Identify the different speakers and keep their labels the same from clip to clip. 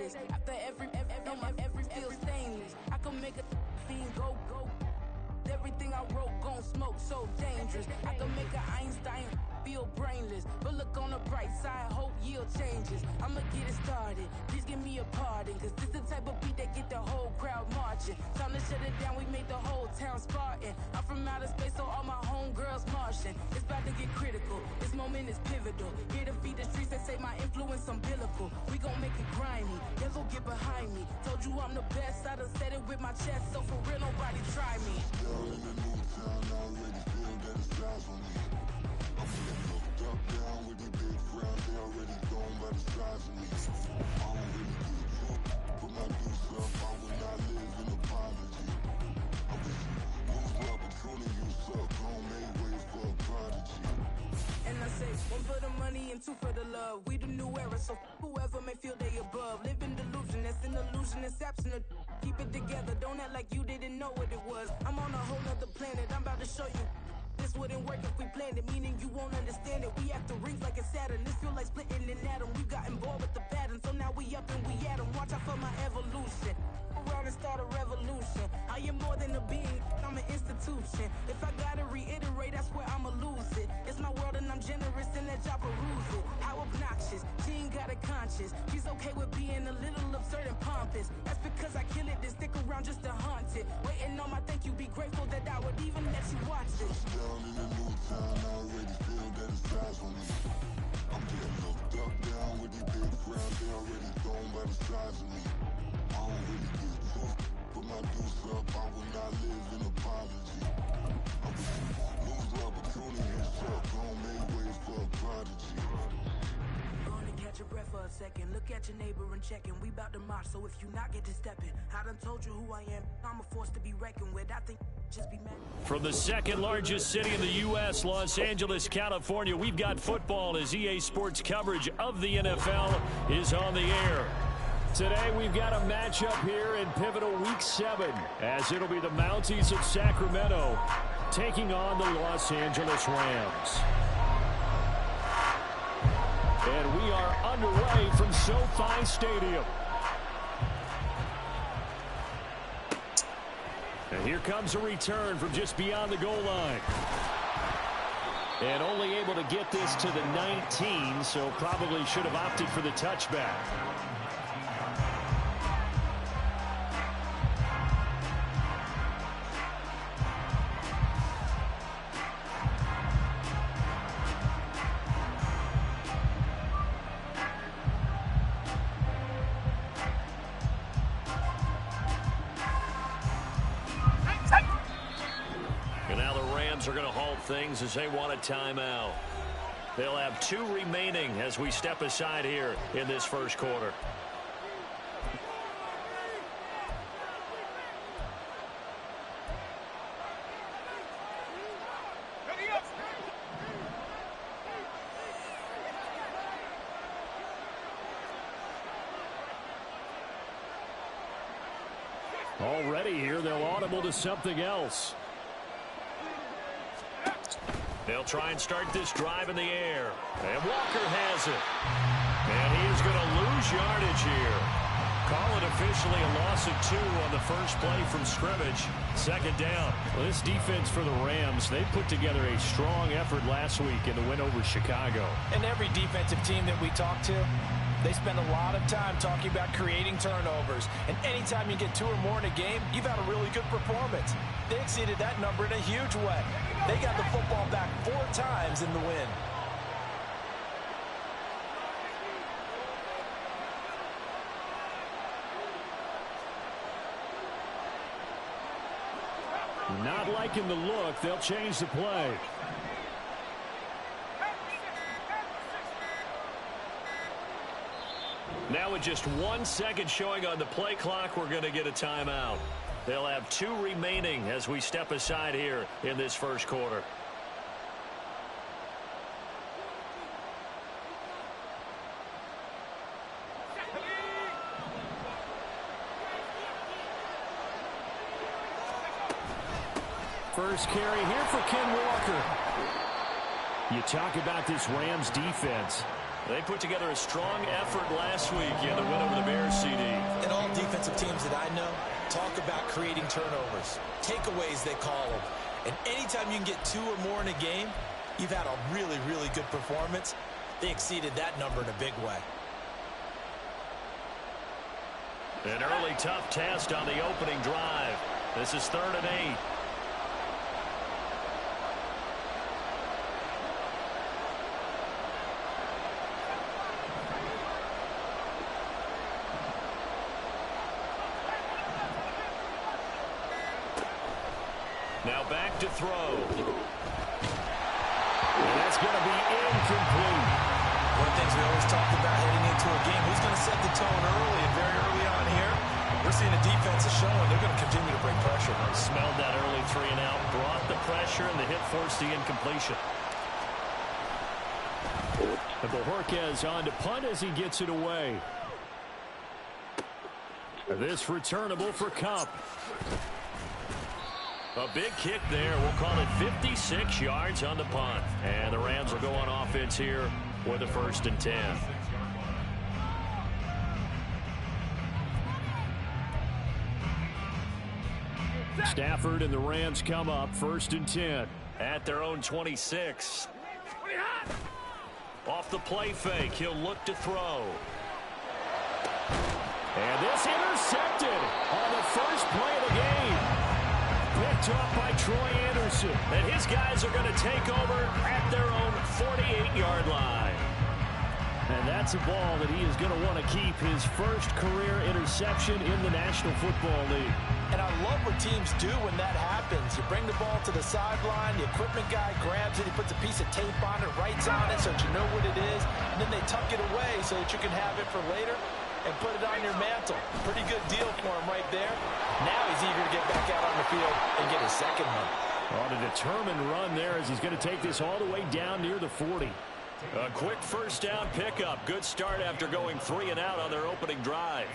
Speaker 1: stainless. After every feel stainless. I can make a fiend go. Everything I wrote gon' smoke, so dangerous. I can make an Einstein feel brainless. But look on the bright side, hope yield changes. I'ma get it started, please give me a pardon. Cause this the type of beat that get the whole crowd marching. Time to shut it down, we made the whole town Spartan. I'm from outer space, so all my homegirls Martian. It's about to get critical, this moment is pivotal. Here to feed the streets that say my influence umbilical. We gon' make it grimy, devil get behind me. Told you I'm the best, I done said it with my chest. So for real, nobody try me.
Speaker 2: In the new town, I already feel that it's time for me. I'm getting looked up, down with the big crowd. They already gone by the size of me. I don't really get drunk, put my deuce up. I will not live in apology. I wish you lose opportunity, you suck. Homemade ways for a prodigy.
Speaker 1: And I say, one for the money and two for the love. We the new era, so whoever may feel they above. Live in delusion, that's an illusion, it's absent. Keep it together, don't act like you didn't know what it was. I'm on a whole nother planet, I'm about to show you. This wouldn't work if we planned it, meaning you won't understand it. We have to rings like a Saturn, this feel like splitting an atom. We got involved with the pattern, so now we up and we at 'em. Watch out for my evolution. Around and start a revolution. I am more than a being, I'm an institution. If I gotta reiterate, that's where I'ma lose it. It's my world and I'm generous and let y'all peruse it. How obnoxious, she ain't got a conscience. She's okay with being a little absurd and pompous. That's because I kill it, then stick around just to haunt it. Waiting on my thank you, be grateful that I would even let you watch it.
Speaker 2: Down in the new town, I already feel that it's time for me. I'm getting looked up, down with the big crowd. They already gone by the size of me. I don't really get drunk, put my deuce up. I will not live in apology. I wish you lose opportunity, you suck. Homemade ways for a prodigy.
Speaker 1: Gonna catch your breath for a second. Look at your neighbor and check in. We bout to march, so if you not get to stepping, I done told you who I am. I'm a force to be reckoned with. I think just be mad.
Speaker 3: From the second largest city in the U.S., Los Angeles, California, we've got football as EA Sports coverage of the NFL is on the air. Today we've got a matchup here in pivotal week 7 as it'll be the Mounties of Sacramento taking on the Los Angeles Rams. And we are underway from SoFi Stadium. And here comes a return from just beyond the goal line. And only able to get this to the 19, so probably should have opted for the touchback. Are going to halt things as they want a timeout. They'll have 2 remaining as we step aside here in this first quarter. Already here, they'll audible to something else. They'll try and start this drive in the air. And Walker has it. And he is going to lose yardage here. Call it officially a loss of 2 on the first play from scrimmage. Second down. Well, this defense for the Rams, they put together a strong effort last week in the win over Chicago.
Speaker 4: And every defensive team that we talk to, they spend a lot of time talking about creating turnovers. And anytime you get 2 or more in a game, you've had a really good performance. They exceeded that number in a huge way. They got the football back 4 times in the win.
Speaker 3: Not liking the look. They'll change the play. Now with just 1 second showing on the play clock, we're going to get a timeout. They'll have 2 remaining as we step aside here in this first quarter. First carry here for Ken Walker. You talk about this Rams defense. They put together a strong effort last week in the win over the Bears, CD.
Speaker 4: about creating turnovers. Takeaways, they call them. And anytime you can get 2 or more in a game, you've had a really, really good performance. They exceeded that number in a big way.
Speaker 3: An early tough test on the opening drive. This is 3rd and 8. Now back to throw. And that's going to be incomplete.
Speaker 4: One of the things we always talk about heading into a game, who's going to set the tone early and very early on here? We're seeing a defense is showing they're going to continue to bring pressure.
Speaker 3: Smelled that early 3 and out, brought the pressure, and the hit forced the incompletion. And Bojorquez on to punt as he gets it away. This returnable for Cup. A big kick there. We'll call it 56 yards on the punt. And the Rams will go on offense here with a 1st and 10. Stafford and the Rams come up 1st and 10 at their own 26. Off the play fake, he'll look to throw. And this intercepted on the first play of the game. Picked up by Troy Anderson. And his guys are going to take over at their own 48-yard line. And that's a ball that he is going to want to keep, his first career interception in the National Football League.
Speaker 4: And I love what teams do when that happens. You bring the ball to the sideline, the equipment guy grabs it, he puts a piece of tape on it, writes on it so that you know what it is, and then they tuck it away so that you can have it for later and put it on your mantle. Pretty good deal for him right there. Now he's eager to get back out on the field and get his second one.
Speaker 3: On a determined run there as he's going to take this all the way down near the 40. A quick 1st down pickup. Good start after going 3 and out on their opening drive.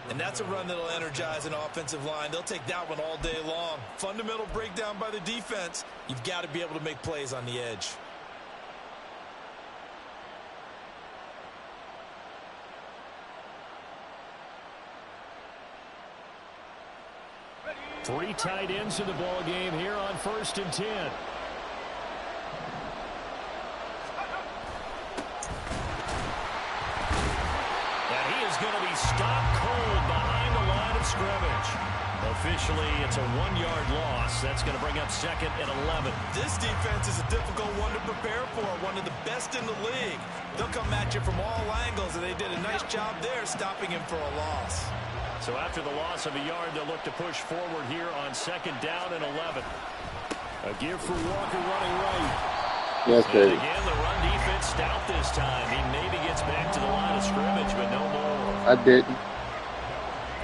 Speaker 4: And that's a run that'll energize an offensive line. They'll take that one all day long. Fundamental breakdown by the defense. You've got to be able to make plays on the edge.
Speaker 3: Three tight ends in the ball game here on 1st and 10. And he is going to be stopped cold behind the line of scrimmage. Officially, it's a 1-yard loss. That's going to bring up 2nd and 11.
Speaker 4: This defense is a difficult one to prepare for, one of the best in the league. They'll come at you from all angles, and they did a nice job there stopping him for a loss.
Speaker 3: So after the loss of a yard, they'll look to push forward here on 2nd down and 11. A give for Walker running right.
Speaker 5: Yes,
Speaker 3: and again, the run defense stout this time. He maybe gets back to the line of scrimmage, but no more.
Speaker 5: I didn't.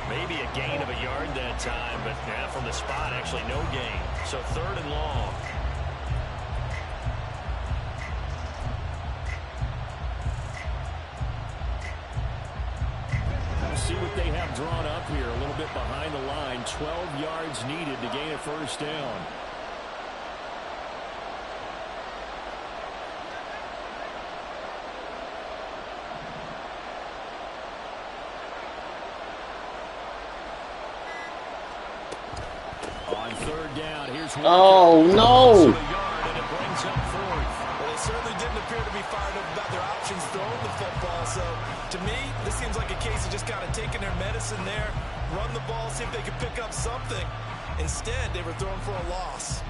Speaker 3: Maybe a gain of a yard that time, but from the spot, actually no gain. So 3rd and long. See what they have drawn up here a little bit behind the line. 12 yards needed to gain a 1st down. On 3rd down, here's Walker.
Speaker 5: Oh, no.
Speaker 3: A yard, and it brings up 4th.
Speaker 4: Well, they certainly didn't appear to be fired up about their options throwing the football. So, to me, this seems like a case of just kind of taking their medicine there, run the ball, see if they can pick up something. Instead, they were thrown for a loss.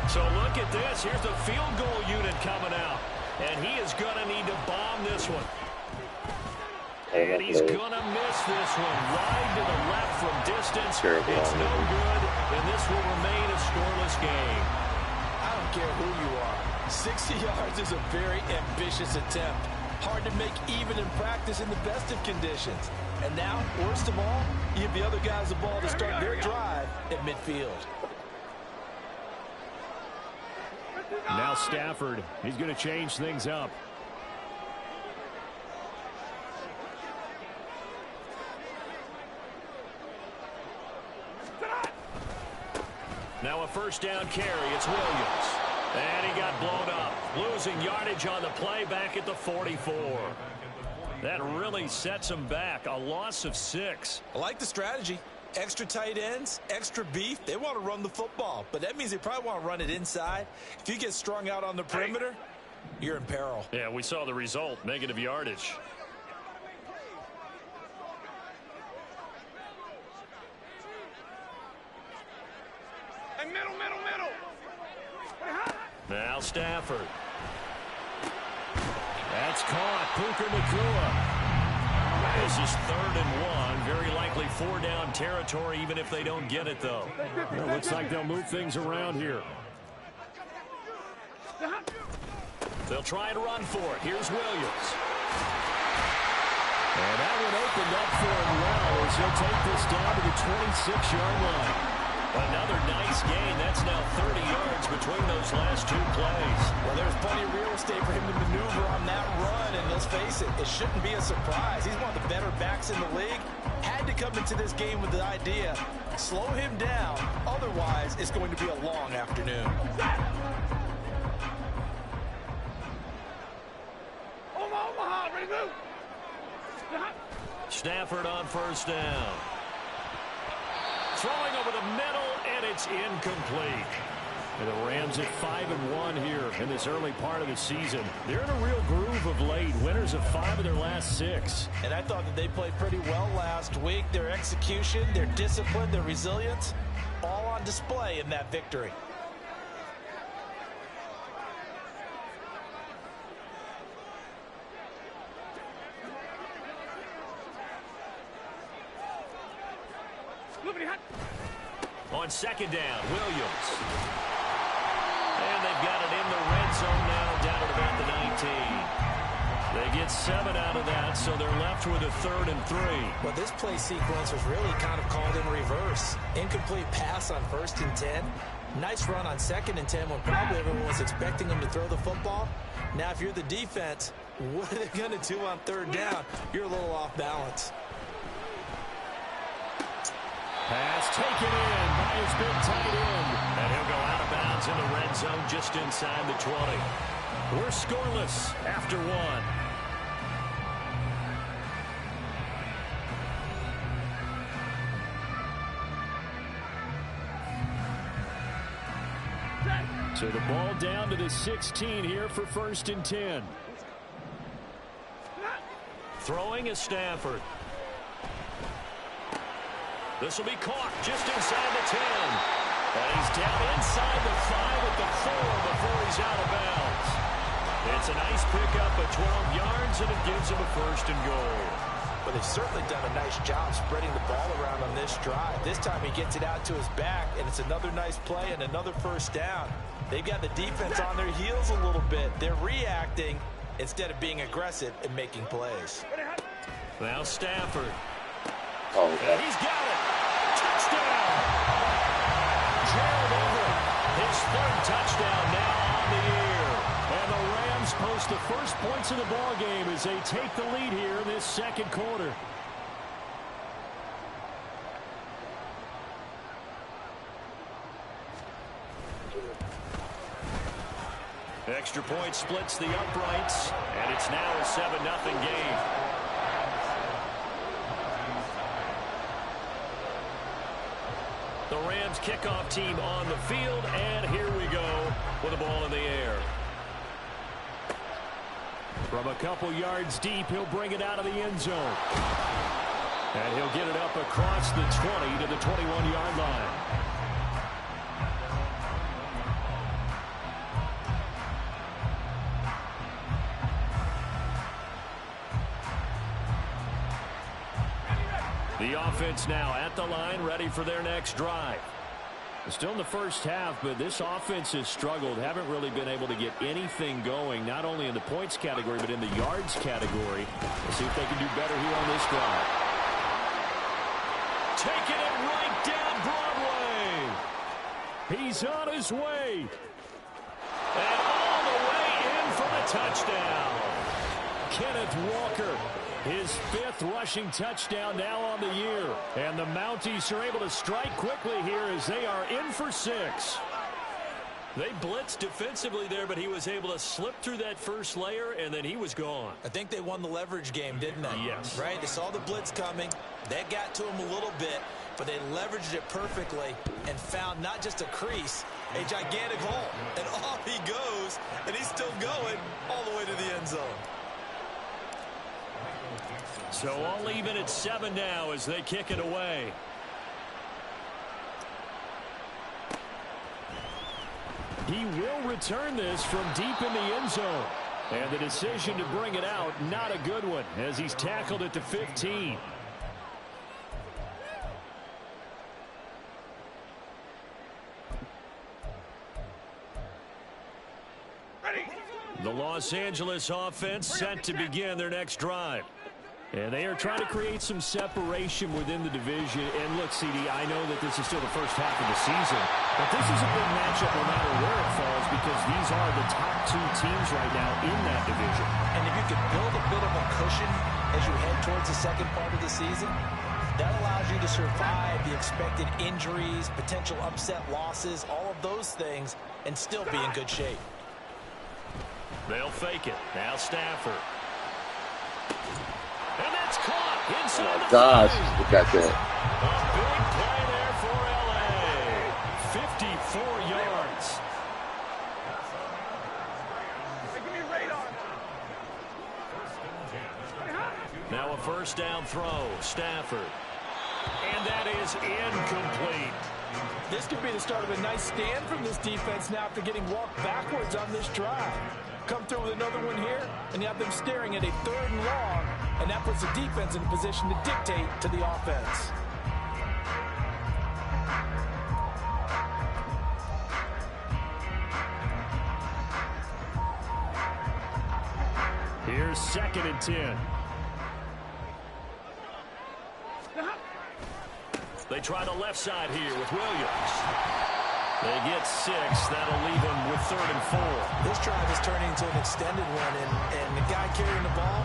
Speaker 3: So look at this. Here's the field goal unit coming out. And he is going to need to bomb this one. And he's going to miss this one. Wide to the left from distance. It's no good, and this will remain a scoreless game.
Speaker 4: I don't care who you are. 60 yards is a very ambitious attempt. Hard to make even in practice in the best of conditions. And now, worst of all, you give the other guys the ball to start their drive at midfield.
Speaker 3: Now Stafford, he's going to change things up. Now a 1st down carry. It's Williams. And he got blown up. Losing yardage on the play back at the 44. That really sets them back. A loss of 6.
Speaker 4: I like the strategy. Extra tight ends, extra beef. They want to run the football, but that means they probably want to run it inside. If you get strung out on the perimeter, you're in peril.
Speaker 3: Yeah, we saw the result. Negative yardage.
Speaker 6: Hey, middle.
Speaker 3: Now Stafford. That's caught. Puka Nacua. This is 3rd and 1. Very likely 4-down territory, even if they don't get it, though.
Speaker 7: Well, looks like they'll move things around here.
Speaker 3: They'll try and run for it. Here's Williams. And that one opened up for him well as he'll take this down to the 26-yard line. Another nice gain. That's now 30 yards between those last 2 plays.
Speaker 4: Well, there's plenty of real estate for him to maneuver on that run, and let's face it, it shouldn't be a surprise. He's one of the better backs in the league. Had to come into this game with the idea, slow him down, otherwise it's going to be a long afternoon.
Speaker 6: Omaha, ready to move.
Speaker 3: Stafford on 1st down. Throwing over the middle, and it's incomplete.
Speaker 7: And the Rams at 5-1 here in this early part of the season. They're in a real groove of late. Winners of 5 of their last 6.
Speaker 4: And I thought that they played pretty well last week. Their execution, their discipline, their resilience, all on display in that victory.
Speaker 3: On 2nd down, Williams. And they've got it in the red zone now, down at about the 19. They get 7 out of that, so they're left with a 3rd and 3.
Speaker 4: Well, this play sequence was really kind of called in reverse. Incomplete pass on 1st and 10. Nice run on 2nd and 10 when probably everyone was expecting them to throw the football. Now, if you're the defense, what are they going to do on 3rd down? You're a little off balance.
Speaker 3: Pass taken in by his big tight end. And he'll go out of bounds in the red zone just inside the 20. We're scoreless after 1.
Speaker 7: So the ball down to the 16 here for 1st and 10.
Speaker 3: Throwing is Stafford. This will be caught just inside the 10. And he's down inside the 5 at the 4 before he's out of bounds. It's a nice pickup of 12 yards, and it gives him a 1st and goal.
Speaker 4: But they've certainly done a nice job spreading the ball around on this drive. This time he gets it out to his back, and it's another nice play and another 1st down. They've got the defense on their heels a little bit. They're reacting instead of being aggressive and making plays.
Speaker 3: Now Stafford.
Speaker 5: Oh,
Speaker 3: And he's got it. Touchdown. Gerald Everett, his 3rd touchdown now on the year.
Speaker 7: And the Rams post the first points of the ball game as they take the lead here in this 2nd quarter.
Speaker 3: Extra point splits the uprights, and it's now a 7-0 game. The Rams kickoff team on the field, and here we go with the ball in the air.
Speaker 7: From a couple yards deep, he'll bring it out of the end zone. And he'll get it up across the 20 to the 21-yard line. The offense now at the line, ready for their next drive. Still in the first half, but this offense has struggled. Haven't really been able to get anything going, not only in the points category, but in the yards category. Let's see if they can do better here on this drive.
Speaker 3: Taking it right down Broadway.
Speaker 7: He's on his way.
Speaker 3: And all the way in for the touchdown.
Speaker 7: Kenneth Walker, his 5th rushing touchdown now on the year. And the Mounties are able to strike quickly here as they are in for 6.
Speaker 3: They blitzed defensively there, but he was able to slip through that first layer, and then he was gone.
Speaker 4: I think they won the leverage game, didn't they?
Speaker 3: Yes.
Speaker 4: Right? They saw the blitz coming. That got to him a little bit, but they leveraged it perfectly and found not just a crease, a gigantic hole. And off he goes, and he's still going all the way to the end zone.
Speaker 3: So all even at 7 now as they kick it away. He will return this from deep in the end zone. And the decision to bring it out, not a good one, as he's tackled at the 15. The Los Angeles offense set to begin their next drive. And they are trying to create some separation within the division. And look, CD, I know that this is still the first half of the season, but this is a big matchup no matter where it falls because these are the top 2 teams right now in that division.
Speaker 4: And if you can build a bit of a cushion as you head towards the second part of the season, that allows you to survive the expected injuries, potential upset losses, all of those things, and still be in good shape.
Speaker 3: They'll fake it. Now Stafford. And that's caught inside the
Speaker 5: Gosh,
Speaker 3: 5.
Speaker 5: look at that.
Speaker 3: A big play there for L.A. 54 yards. Now a first down throw. Stafford. And that is incomplete.
Speaker 4: This could be the start of a nice stand from this defense now after getting walked backwards on this drive. Come through with another one here, and you have them staring at a 3rd and long, and that puts the defense in a position to dictate to the offense.
Speaker 3: Here's 2nd and 10. They try the left side here with Williams. They get 6. That'll leave them with 3rd and 4.
Speaker 4: This drive is turning into an extended one, and the guy carrying the ball,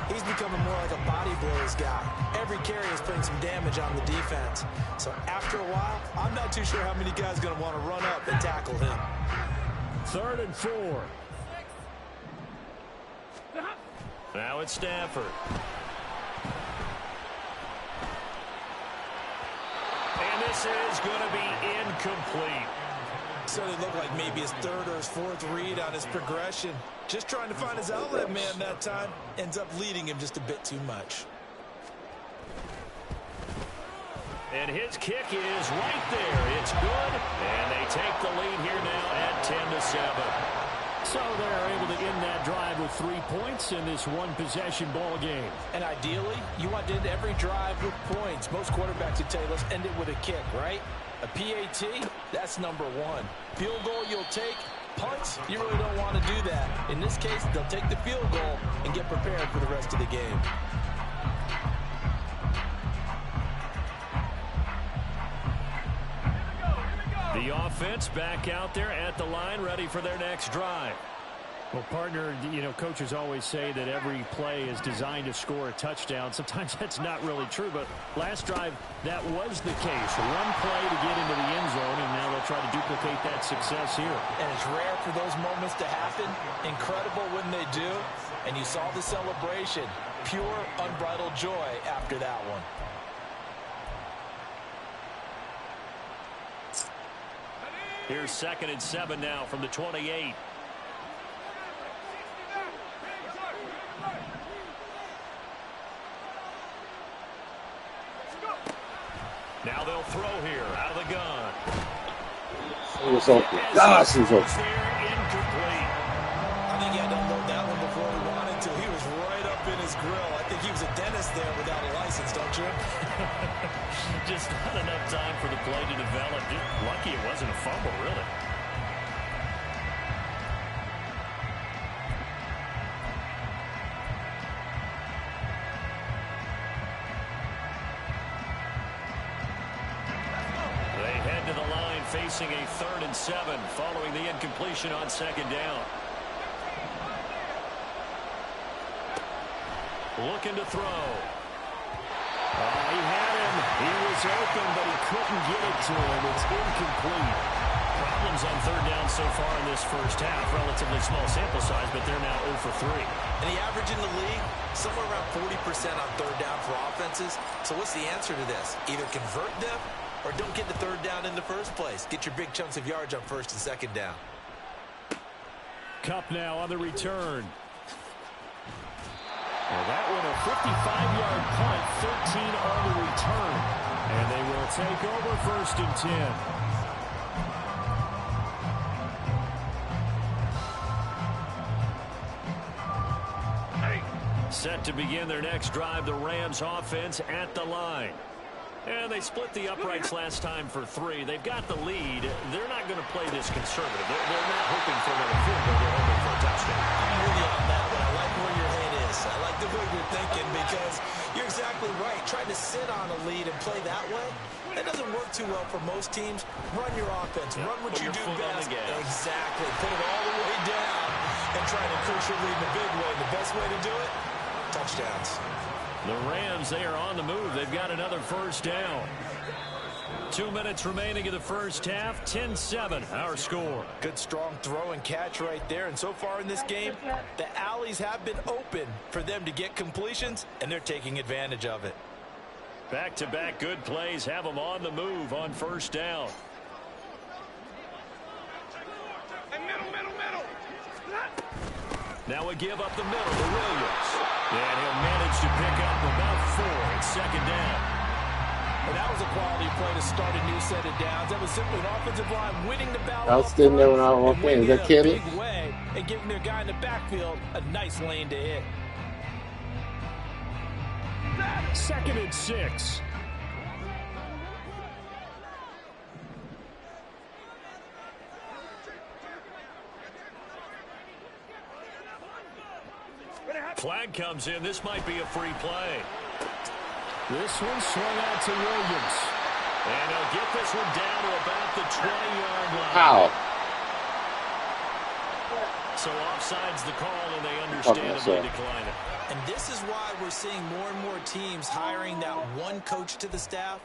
Speaker 4: he's becoming more like a body blows guy. Every carry is putting some damage on the defense. So after a while, I'm not too sure how many guys are going to want to run up and tackle him.
Speaker 3: 3rd and 4. Now it's Stafford. And this is going to be incomplete.
Speaker 4: So it looked like maybe his 3rd or his 4th read on his progression. Just trying to find his outlet man that time. Ends up leading him just a bit too much.
Speaker 3: And his kick is right there. It's good. And they take the lead here now at 10-7. So they're able to end that drive with 3 points in this one-possession ball game.
Speaker 4: And ideally, you want to end every drive with points. Most quarterbacks would tell you, let's end it with a kick, right? A PAT, that's number 1. Field goal you'll take. Punts, you really don't want to do that. In this case, they'll take the field goal and get prepared for the rest of the game.
Speaker 3: The offense back out there at the line, ready for their next drive. Well, partner, you know, coaches always say that every play is designed to score a touchdown. Sometimes that's not really true, but last drive, that was the case. One play to get into the end zone, and now they'll try to duplicate that success here.
Speaker 4: And it's rare for those moments to happen. Incredible when they do. And you saw the celebration. Pure, unbridled joy after that one.
Speaker 3: Here's 2nd and 7 now from the 28. Now they'll throw here out of the gun.
Speaker 5: It was open. Gosh, it was open.
Speaker 3: Incomplete.
Speaker 4: I think he had to unload that one before he wanted to. He was right up in his grill. I think he was a dentist there without a license, don't you?
Speaker 3: Just not enough time for the play to develop. Just lucky it wasn't a fumble, really. They head to the line facing a 3rd and 7 following the incompletion on 2nd down. Looking to throw. He had him. He was open, but he couldn't get it to him. It's incomplete. problems on third down so far in this first half. Relatively small sample size, but they're now 0 for 3.
Speaker 4: And the average in the league, somewhere around 40% on third down for offenses. So what's the answer to this? Either convert them or don't get the third down in the first place. Get your big chunks of yards on first and second down.
Speaker 3: Kupp now on the return. Well, that one a 55-yard punt, 13 on the return. And they will take over first and 10. Set to begin their next drive, the Rams offense at the line. And they split the uprights last time for 3. They've got the lead. They're not going to play this conservative. They're not hoping for another field goal. They're hoping for a touchdown.
Speaker 4: I'm with you on that one. I like where your head is. I like the way you're thinking because you're exactly right. Trying to sit on a lead and play that way, that doesn't work too well for most teams. Run your offense. Run what you do best. Exactly. Put it all the way down and try to increase your lead in a big way. The best way to do it, touchdowns.
Speaker 3: The Rams, they are on the move. They've got another first down. 2 minutes remaining in the first half. 10-7, our score.
Speaker 4: Good strong throw and catch right there. And so far in this game, the alleys have been open for them to get completions, and they're taking advantage of it.
Speaker 3: Back-to-back good plays have them on the move on first down. Now a give up the middle to Williams. And he'll manage to pick up about 4. It's second down.
Speaker 4: And that was a quality play to start a new set of downs. That was simply an offensive line winning the battle.
Speaker 5: I was standing there when I walked in. Is that Kelly?
Speaker 4: And giving their guy in the backfield a nice lane to hit.
Speaker 3: Second and 6. Flag comes in. This might be a free play. This one swung out to Williams. And he'll get this one down to about the 20-yard line.
Speaker 5: How?
Speaker 3: So offside's the call, and they understandably decline it.
Speaker 4: And this is why we're seeing more and more teams hiring that one coach to the staff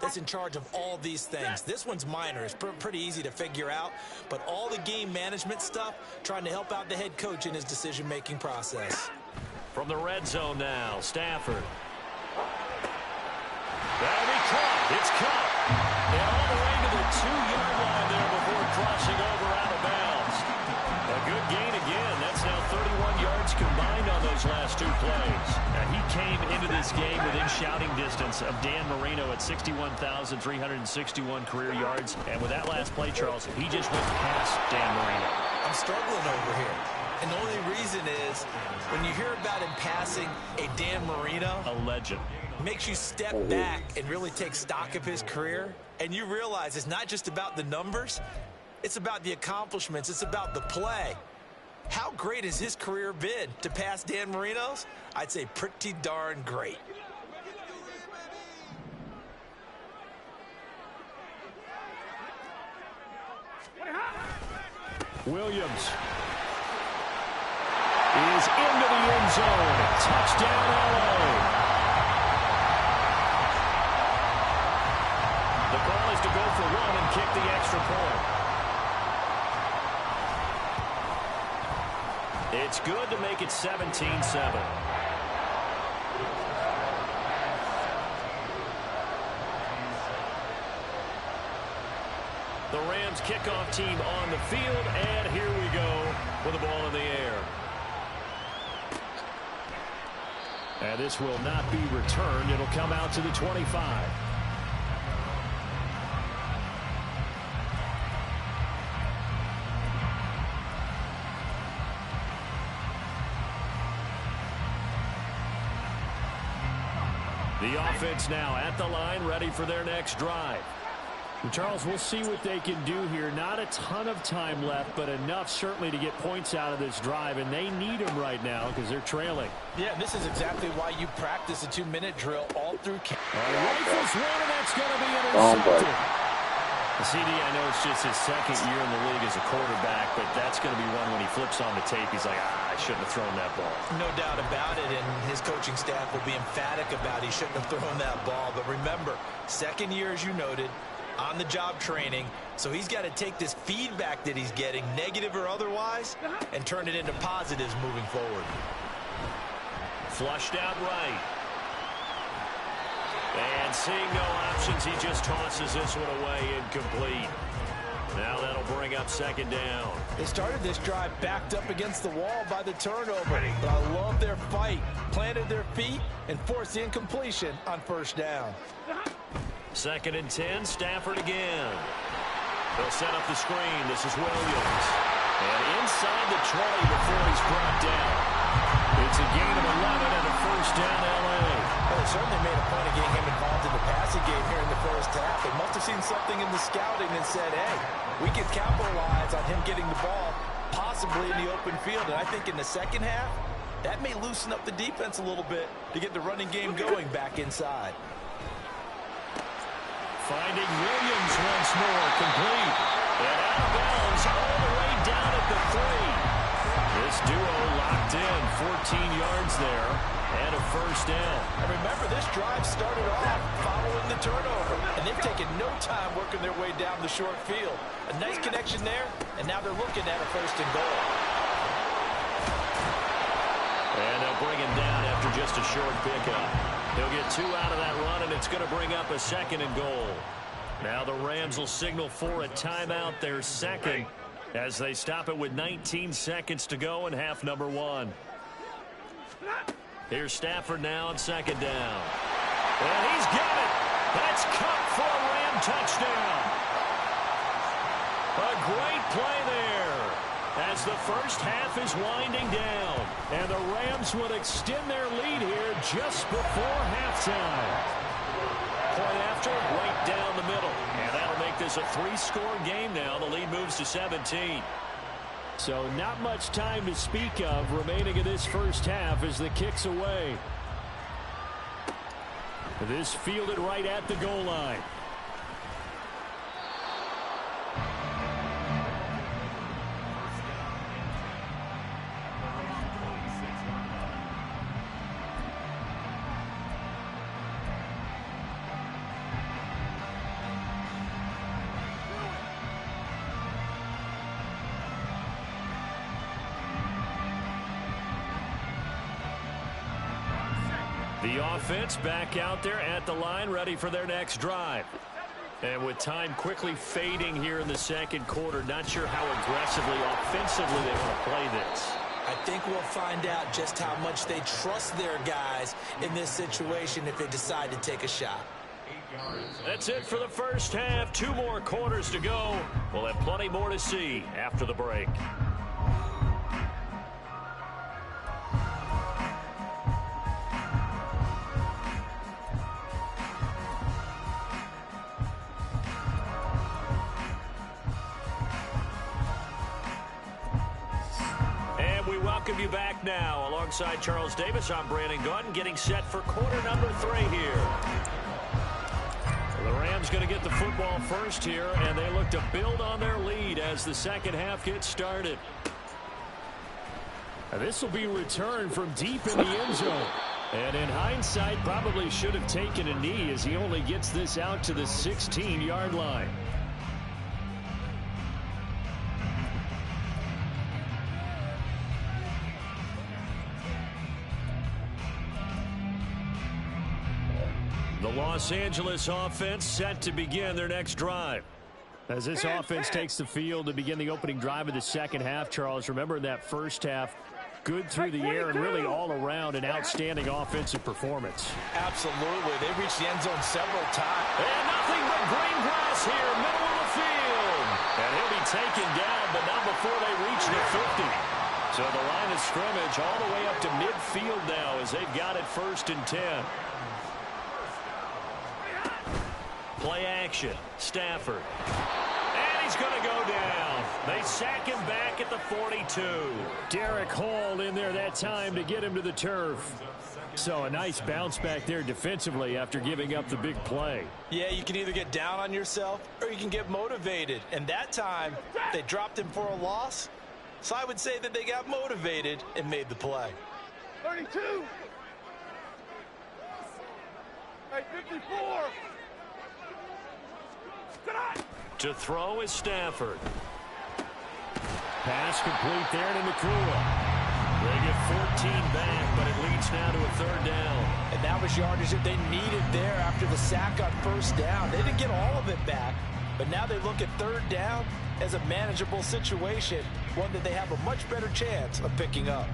Speaker 4: that's in charge of all these things. This one's minor. It's pretty easy to figure out. But all the game management stuff, trying to help out the head coach in his decision-making process.
Speaker 3: From the red zone now, Stafford. That'll be caught. It's caught. And all the way to the 2-yard line there before crossing over out of bounds. A good gain again. That's now 31 yards combined on those last 2 plays. Now, he came into this game within shouting distance of Dan Marino at 61,361 career yards. And with that last play, Charles, he just went past Dan Marino.
Speaker 4: I'm struggling over here. And the only reason is when you hear about him passing a Dan Marino,
Speaker 3: a legend,
Speaker 4: makes you step back and really take stock of his career. And you realize it's not just about the numbers. It's about the accomplishments. It's about the play. How great has his career been? To pass Dan Marino's? I'd say pretty darn great.
Speaker 3: Williams is into the end zone. Touchdown, LA. The call is to go for 1 and kick the extra point. It's good to make it 17-7. The Rams kickoff team on the field, and here we go with the ball in the air. And this will not be returned. It'll come out to the 25. The offense now at the line, ready for their next drive. And Charles, we'll see what they can do here. Not a ton of time left, but enough certainly to get points out of this drive, and they need them right now because they're trailing.
Speaker 4: Yeah, this is exactly why you practice a 2-minute drill all through camp.
Speaker 3: Rifles one, and that's going to be intercepted. CD, I know it's just his second year in the league as a quarterback, but that's going to be one when he flips on the tape. He's like, I shouldn't have thrown that ball.
Speaker 4: No doubt about it, and his coaching staff will be emphatic about he shouldn't have thrown that ball. But remember, second year, as you noted, on-the-job training, so he's got to take this feedback that he's getting, negative or otherwise, and turn it into positives moving forward.
Speaker 7: Flushed out right. And seeing no options, he just tosses this one away incomplete. Now that'll bring up second down.
Speaker 4: They started this drive backed up against the wall by the turnover, but I love their fight. Planted their feet and forced the incompletion on first down.
Speaker 7: 2nd and 10, Stafford again. They'll set up the screen. This is Williams. And inside the 20 before he's brought down. It's a gain of 11 and a first down L.A.
Speaker 4: Well, they certainly made a point of getting him involved in the passing game here in the first half. They must have seen something in the scouting and said, hey, we can capitalize on him getting the ball, possibly in the open field. And I think in the second half, that may loosen up the defense a little bit to get the running game going back inside.
Speaker 7: Finding Williams once more, complete. And out of bounds all the way down at the 3. This duo locked in, 14 yards there, and a first down.
Speaker 4: And remember, this drive started off following the turnover, and they've taken no time working their way down the short field. A nice connection there, and now they're looking at a first and goal.
Speaker 7: And they'll bring him down after just a short pickup. He'll get 2 out of that run, and it's going to bring up a 2nd and goal. Now the Rams will signal for a timeout, their second, as they stop it with 19 seconds to go in half number 1. Here's Stafford now on 2nd down. And he's got it. That's caught for a Ram touchdown. A great play there as the first half is winding down. And the Rams will extend their lead here just before halftime. Point after, right down the middle. And that'll make this a 3-score game now. The lead moves to 17. So not much time to speak of remaining in this first half as the kick's away. This fielded right at the goal line. The offense back out there at the line, ready for their next drive. And with time quickly fading here in the second quarter, not sure how aggressively, offensively they want to play this.
Speaker 4: I think we'll find out just how much they trust their guys in this situation if they decide to take a shot.
Speaker 7: That's it for the first half. 2 more quarters to go. We'll have plenty more to see after the break. Welcome you back now. Alongside Charles Davis, I'm Brandon Gautin, getting set for quarter number 3 here. The Rams going to get the football first here, and they look to build on their lead as the second half gets started. This will be returned from deep in the end zone. And in hindsight, probably should have taken a knee as he only gets this out to the 16-yard line. The Los Angeles offense set to begin their next drive. As this offense takes the field to begin the opening drive of the second half, Charles, remember in that first half, good through the air and really all around an outstanding offensive performance.
Speaker 4: Absolutely. They reached the end zone several times.
Speaker 7: And nothing but green grass here, middle of the field. And he'll be taken down, but not before they reach the 50. So the line of scrimmage all the way up to midfield now as they've got it 1st and 10. Play action. Stafford. And he's going to go down. They sack him back at the 42.
Speaker 3: Derek Hall in there that time to get him to the turf. So a nice bounce back there defensively after giving up the big play.
Speaker 4: Yeah, you can either get down on yourself or you can get motivated. And that time, they dropped him for a loss. So I would say that they got motivated and made the play.
Speaker 6: 32. Hey, 54.
Speaker 3: To throw is Stafford. Pass complete there to Nakua. They get 14 back, but it leads now to a third down.
Speaker 4: And that was yardage that they needed there after the sack on first down. They didn't get all of it back, but now they look at third down as a manageable situation, one that they have a much better chance of picking up.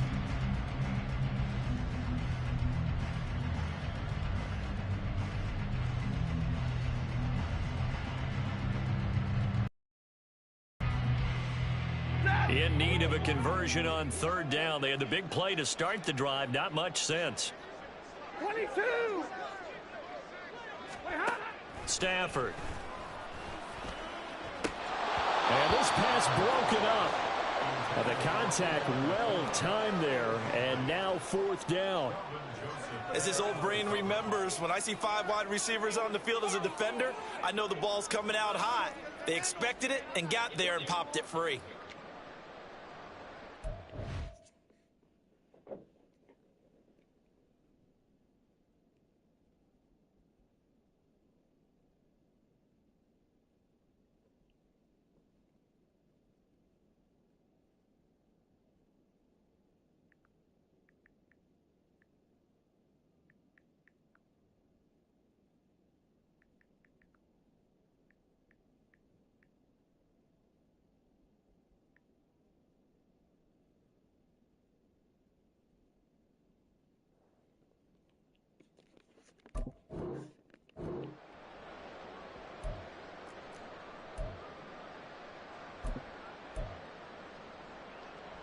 Speaker 3: In need of a conversion on third down. They had the big play to start the drive. Not much sense.
Speaker 6: 22.
Speaker 3: Stafford. And this pass broken up. And the contact well timed there. And now fourth down.
Speaker 4: As his old brain remembers, when I see 5 wide receivers on the field as a defender, I know the ball's coming out hot. They expected it and got there and popped it free.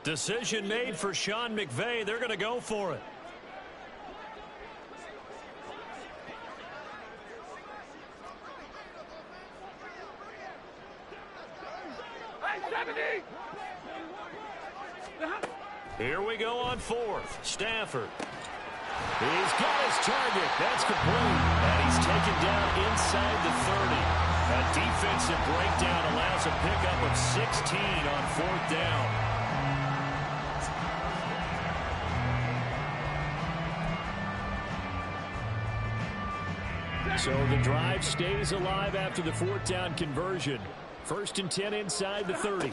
Speaker 3: Decision made for Sean McVay. They're going to go for it. Here we go on fourth. Stafford. He's got his target. That's complete. And he's taken down inside the 30. A defensive breakdown allows a pickup of 16 on fourth down. So the drive stays alive after the fourth down conversion. 1st and 10 inside the 30.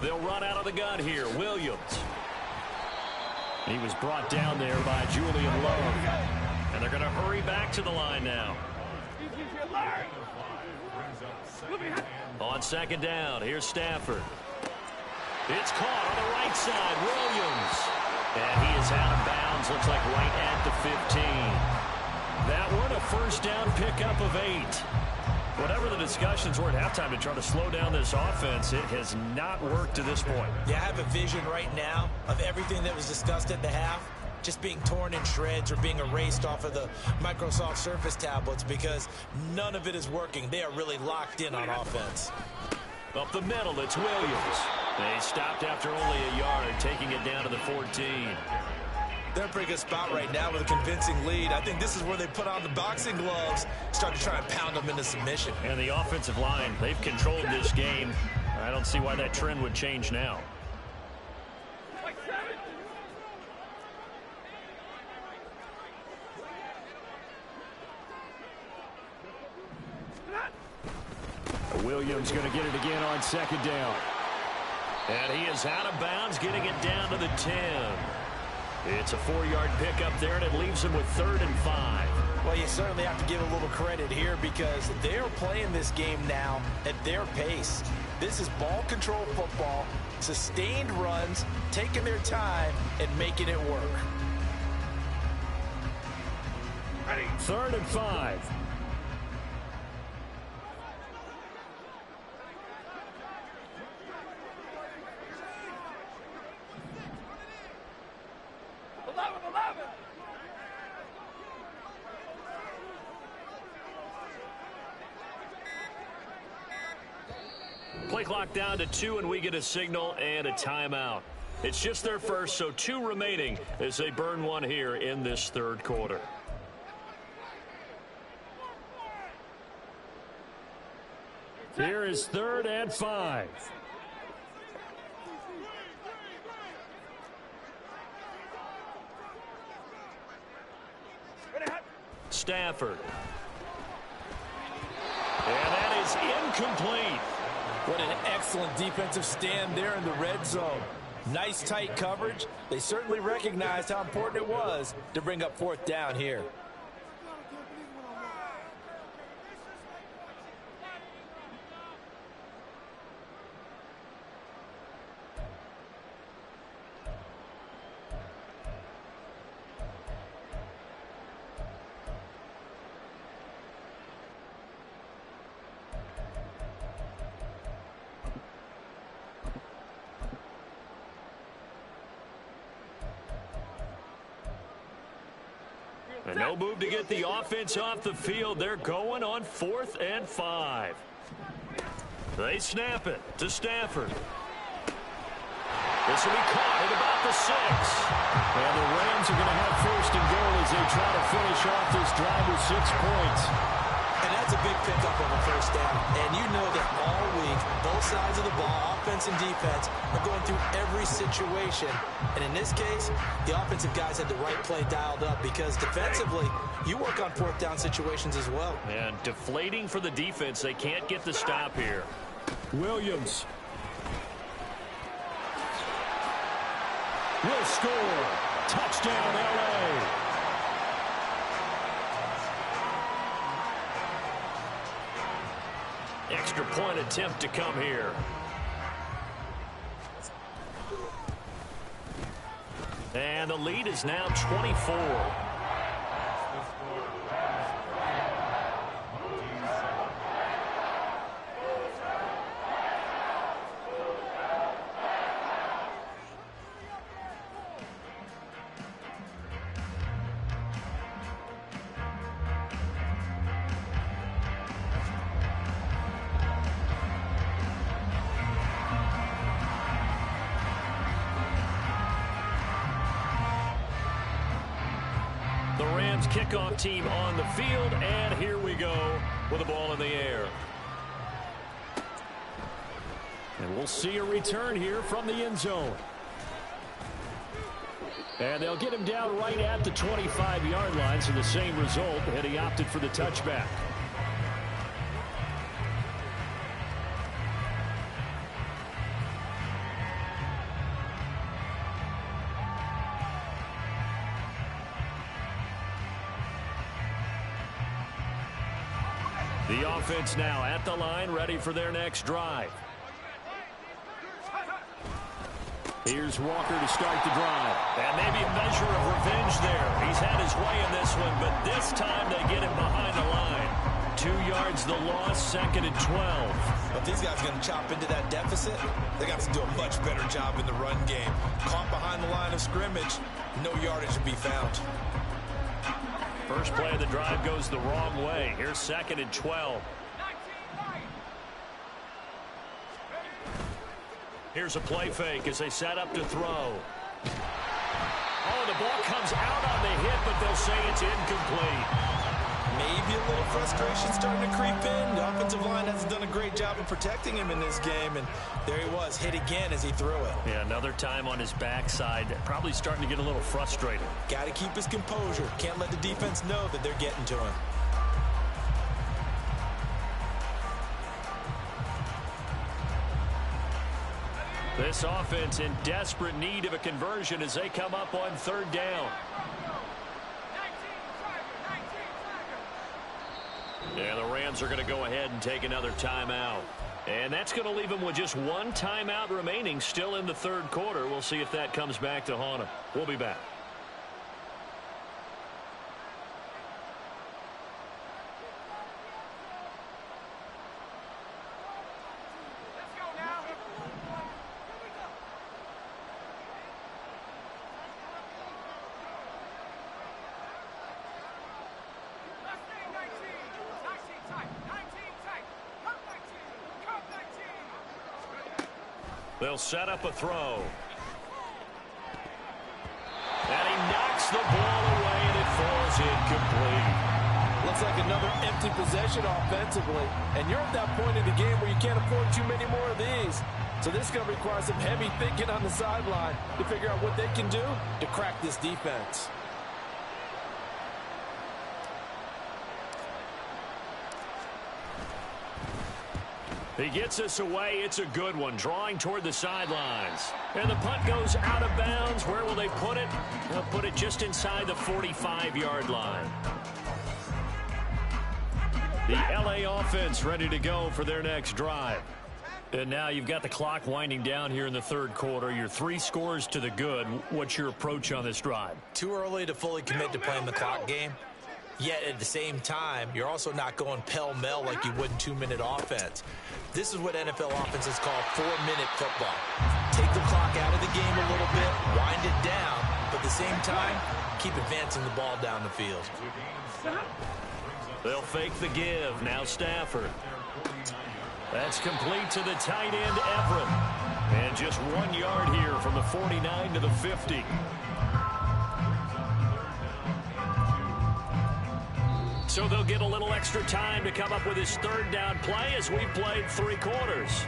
Speaker 3: They'll run out of the gun here. Williams. He was brought down there by Julian Love. And they're going to hurry back to the line now. On second down, here's Stafford. It's caught on the right side. Williams. And he is out of bounds. Looks like right at the 15. That one a first down pickup of 8. Whatever the discussions were at halftime to try to slow down this offense, it has not worked to this point.
Speaker 4: Yeah, I have a vision right now of everything that was discussed at the half just being torn in shreds or being erased off of the Microsoft Surface tablets because none of it is working. They are really locked in on offense.
Speaker 3: Up the middle, it's Williams. They stopped after only a yard, taking it down to the 14.
Speaker 4: They're in a pretty good spot right now with a convincing lead. I think this is where they put on the boxing gloves, start to try and pound them into submission.
Speaker 3: And the offensive line, they've controlled this game. I don't see why that trend would change now. Williams going to get it again on second down. And he is out of bounds, getting it down to the 10. It's a 4-yard pickup there, and it leaves him with 3rd and 5.
Speaker 4: Well, you certainly have to give a little credit here because they're playing this game now at their pace. This is ball control football, sustained runs, taking their time, and making it work.
Speaker 3: 3rd and 5. Play clock down to 2, and we get a signal and a timeout. It's just their first, so 2 remaining as they burn one here in this 3rd quarter. Here is 3rd and 5. Stafford. And that is
Speaker 7: is incomplete.
Speaker 4: What an excellent defensive stand there in the red zone. Nice tight coverage. They certainly recognized how important it was to bring up 4th down here.
Speaker 7: And no move to get the offense off the field. They're going on 4th and 5. They snap it to Stafford. This will be caught at about the 6.
Speaker 3: And the Rams are going to have 1st and goal as they try to finish off this drive with 6 points.
Speaker 4: And that's a big pickup of a 1st down. And you know that all week, both sides of the ball, offense and defense, are going through every situation. And in this case, the offensive guys had the right play dialed up because defensively, you work on 4th down situations as well.
Speaker 7: And deflating for the defense. They can't get the stop here.
Speaker 3: Williams will score. Touchdown, L.A.
Speaker 7: Extra point attempt to come here. And the lead is now 24. The Rams kickoff team on the field, and here we go with the ball in the air.
Speaker 3: And we'll see a return here from the end zone. And they'll get him down right at the 25-yard line, so the same result, and he opted for the touchback.
Speaker 7: The offense now at the line, ready for their next drive.
Speaker 3: Here's Walker to start the drive.
Speaker 7: And maybe a measure of revenge there. He's had his way in this one, but this time they get him behind the line. 2 yards the loss, 2nd and 12.
Speaker 4: But these guys are going to chop into that deficit. They got to do a much better job in the run game. Caught behind the line of scrimmage, no yardage to be found.
Speaker 7: First play of the drive goes the wrong way. Here's 2nd and 12. Here's a play fake as they set up to throw. Oh, the ball comes out on the hit, but they'll say it's incomplete.
Speaker 4: Maybe a little frustration starting to creep in. The offensive line hasn't done a great job of protecting him in this game, and there he was, hit again as he threw it.
Speaker 7: Yeah, another time on his backside, probably starting to get a little frustrated.
Speaker 4: Got to keep his composure. Can't let the defense know that they're getting to him.
Speaker 7: This offense in desperate need of a conversion as they come up on 3rd down. And the Rams are going to go ahead and take another timeout. And that's going to leave them with just 1 timeout remaining still in the 3rd quarter. We'll see if that comes back to haunt them. We'll be back. They'll set up a throw. And he knocks the ball away, and it falls incomplete.
Speaker 4: Looks like another empty possession offensively. And you're at that point in the game where you can't afford too many more of these. So this is going to require some heavy thinking on the sideline to figure out what they can do to crack this defense.
Speaker 3: He gets us away. It's a good one, drawing toward the sidelines. And the punt goes out of bounds. Where will they put it? They'll put it just inside the 45-yard line. The LA offense ready to go for their next drive. And now you've got the clock winding down here in the third quarter. You're 3 scores to the good. What's your approach on this drive?
Speaker 4: Too early to fully commit to playing the clock game. Yet at the same time, you're also not going pell-mell like you would in 2-minute offense. This is what NFL offenses call 4-minute football. Take the clock out of the game a little bit, wind it down, but at the same time, keep advancing the ball down the field.
Speaker 3: They'll fake the give. Now Stafford. That's complete to the tight end, Everett. And just 1 yard here from the 49 to the 50. So they'll get a little extra time to come up with his third down play as we've played 3 quarters.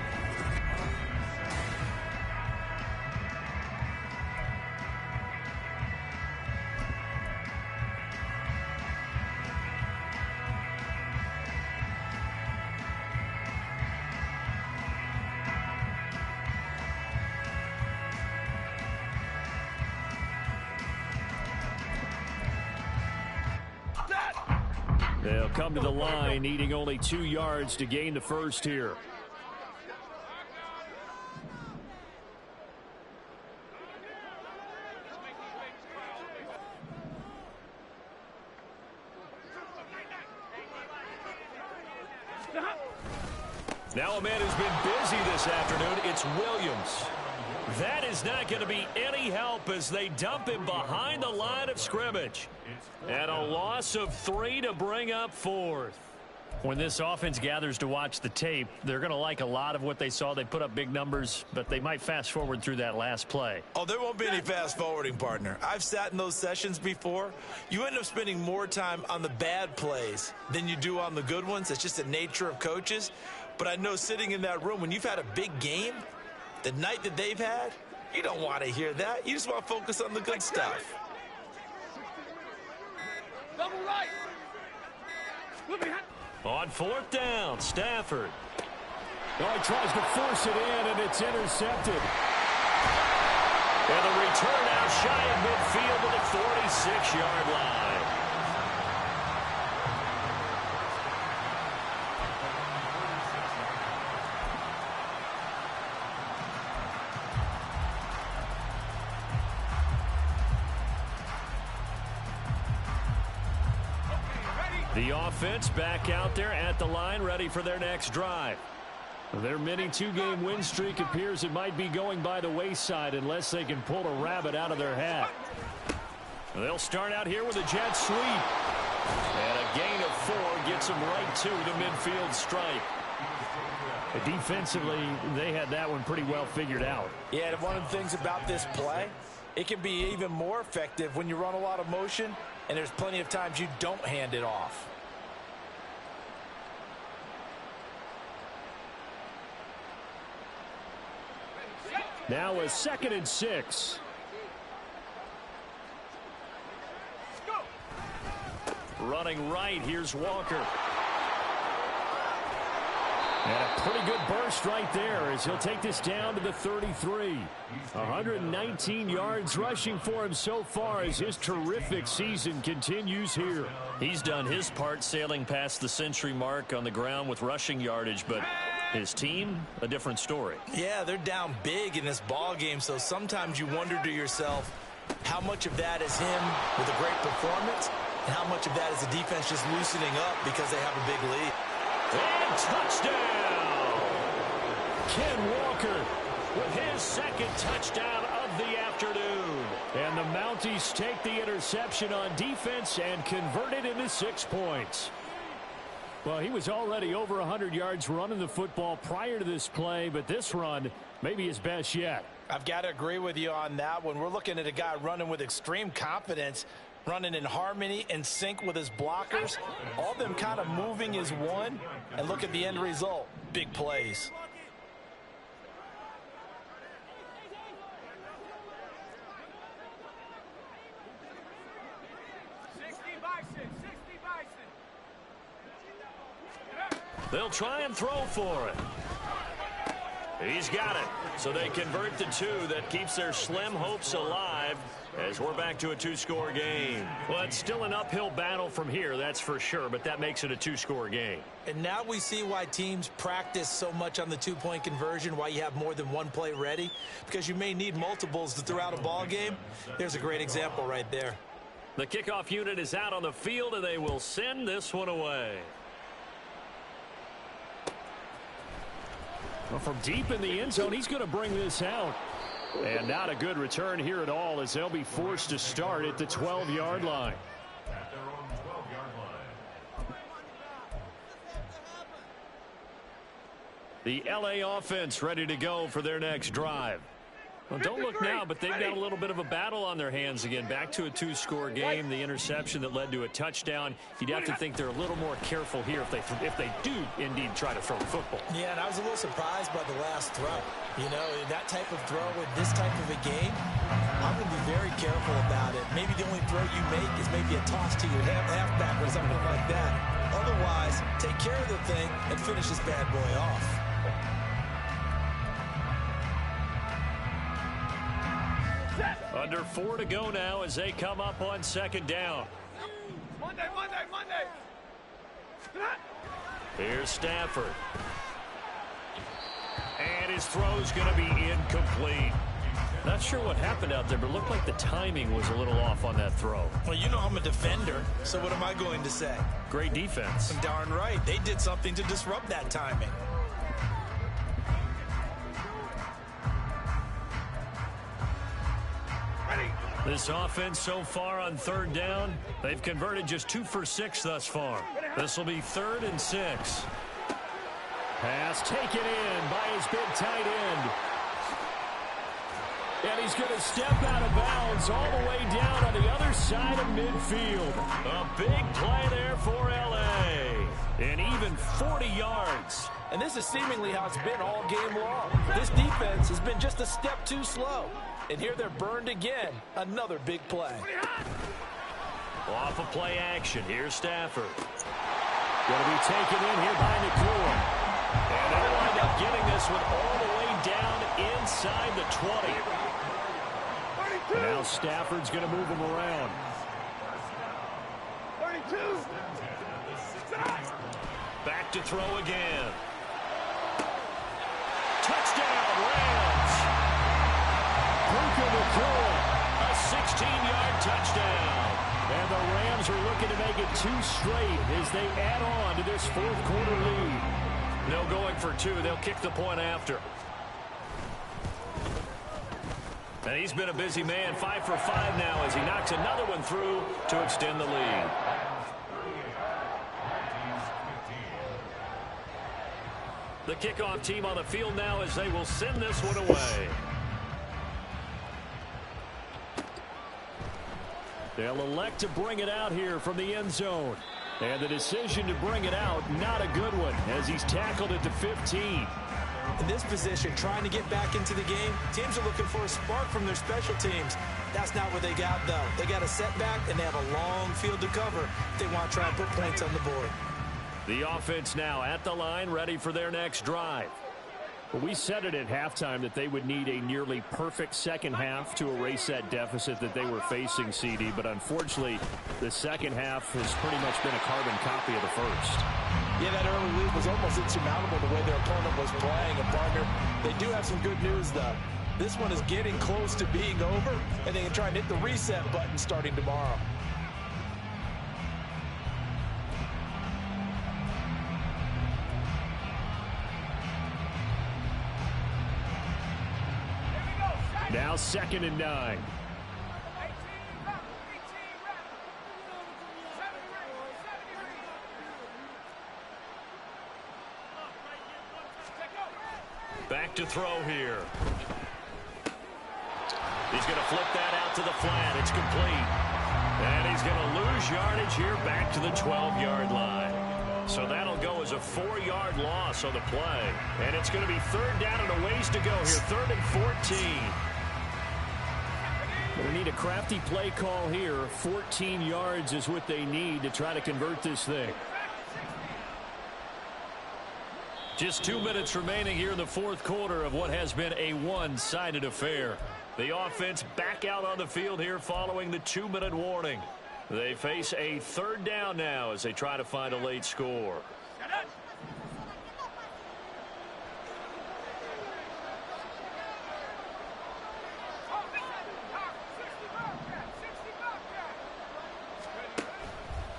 Speaker 3: They'll come to the line, needing only 2 yards to gain the first here. Now a man who's been busy this afternoon, it's Williams. That is not going to be any help as they dump him behind the line of scrimmage. And a loss of 3 to bring up 4th. When this offense gathers to watch the tape, they're going to like a lot of what they saw. They put up big numbers, but they might fast forward through that last play.
Speaker 4: Oh, there won't be any fast forwarding, partner. I've sat in those sessions before. You end up spending more time on the bad plays than you do on the good ones. It's just the nature of coaches. But I know sitting in that room, when you've had a big game, the night that they've had, you don't want to hear that. You just want to focus on the good stuff.
Speaker 6: Double right.
Speaker 3: On 4th down, Stafford. Oh, he tries to force it in, and it's intercepted. And the return out shy of midfield to the 46-yard line. The offense back out there at the line, ready for their next drive. Their mini 2-game win streak appears it might be going by the wayside unless they can pull a rabbit out of their hat. They'll start out here with a jet sweep. And a gain of 4 gets them right to the midfield stripe. Defensively, they had that one pretty well figured out.
Speaker 4: Yeah, one of the things about this play, it can be even more effective when you run a lot of motion, and there's plenty of times you don't hand it off.
Speaker 3: Now a 2nd and 6. Running right, here's Walker. And a pretty good burst right there as he'll take this down to the 33. 119 yards rushing for him so far as his terrific season continues here. He's done his part sailing past the century mark on the ground with rushing yardage, but his team, a different story.
Speaker 4: Yeah, they're down big in this ball game, so sometimes you wonder to yourself how much of that is him with a great performance and how much of that is the defense just loosening up because they have a big lead.
Speaker 3: And touchdown! Ken Walker with his 2nd touchdown of the afternoon. And the Mounties take the interception on defense and convert it into 6 points. Well, he was already over 100 yards running the football prior to this play, but this run may be his best yet.
Speaker 4: I've got to agree with you on that one. We're looking at a guy running with extreme confidence, running in harmony and sync with his blockers. All of them kind of moving as one, and look at the end result. Big plays.
Speaker 3: They'll try and throw for it.
Speaker 7: He's got it. So they convert the 2. That keeps their slim hopes alive as we're back to a 2-score game. Well, it's still an uphill battle from here, that's for sure, but that makes it a 2-score game.
Speaker 4: And now we see why teams practice so much on the 2-point conversion, why you have more than one play ready, because you may need multiples to throw out a ball game. There's a great example right there.
Speaker 7: The kickoff unit is out on the field, and they will send this one away. Well, from deep in the end zone, he's going to bring this out. And not a good return here at all as they'll be forced to start at the 12-yard line. The LA offense ready to go for their next drive. Well, don't look now, but they've got a little bit of a battle on their hands again. Back to a 2-score game. The interception that led to a touchdown. You'd have to think they're a little more careful here if they do indeed try to throw the football.
Speaker 4: Yeah, and I was a little surprised by the last throw. You know, that type of throw in this type of a game, I'm going to be very careful about it. Maybe the only throw you make is maybe a toss to your halfback or something like that. Otherwise, take care of the thing and finish this bad boy off.
Speaker 7: Under 4 to go now as they come up on second down.
Speaker 6: Monday.
Speaker 7: Here's Stafford. And his throw's going to be incomplete. Not sure what happened out there, but it looked like the timing was a little off on that throw.
Speaker 4: Well, you know I'm a defender, so what am I going to say?
Speaker 7: Great defense.
Speaker 4: Darn right. They did something to disrupt that timing.
Speaker 7: This offense so far on third down, they've converted just 2 for 6 thus far. This will be 3rd and 6. Pass taken in by his big tight end. And he's going to step out of bounds all the way down on the other side of midfield. A big play there for L.A. And even 40 yards.
Speaker 4: And this is seemingly how it's been all game long. This defense has been just a step too slow. And here they're burned again. Another big play.
Speaker 7: Off of play action. Here's Stafford. Going to be taken in here by Nakua. And they'll wind up getting this one all the way down inside the 20. And now Stafford's going to move him around.
Speaker 6: 32.
Speaker 7: Back to throw again. Touchdown, Rams. A 16-yard touchdown. And the Rams are looking to make it 2 straight as they add on to this 4th quarter lead. No going for 2. They'll kick the point after. And he's been a busy man. 5 for 5 now as he knocks another one through to extend the lead. The kickoff team on the field now as they will send this one away. They'll elect to bring it out here from the end zone. And the decision to bring it out, not a good one, as he's tackled at the 15.
Speaker 4: In this position, trying to get back into the game, teams are looking for a spark from their special teams. That's not what they got, though. They got a setback, and they have a long field to cover if they want to try and put points on the board.
Speaker 7: The offense now at the line, ready for their next drive.
Speaker 3: Well, we said it at halftime that they would need a nearly perfect second half to erase that deficit that they were facing, CD. But unfortunately, the second half has pretty much been a carbon copy of the first.
Speaker 4: Yeah, that early lead was almost insurmountable the way their opponent was playing. And, partner, they do have some good news, though. This one is getting close to being over, and they can try and hit the reset button starting tomorrow.
Speaker 3: Now 2nd and 9.
Speaker 7: Back to throw here. He's going to flip that out to the flat. It's complete. And he's going to lose yardage here back to the 12-yard line. So that'll go as a 4-yard loss on the play. And it's going to be 3rd down and a ways to go here. 3rd and 14.
Speaker 3: They need a crafty play call here. 14 yards is what they need to try to convert this thing. Just 2 minutes remaining here in the fourth quarter of what has been a one-sided affair. The offense back out on the field here following the 2-minute warning. They face a third down now as they try to find a late score.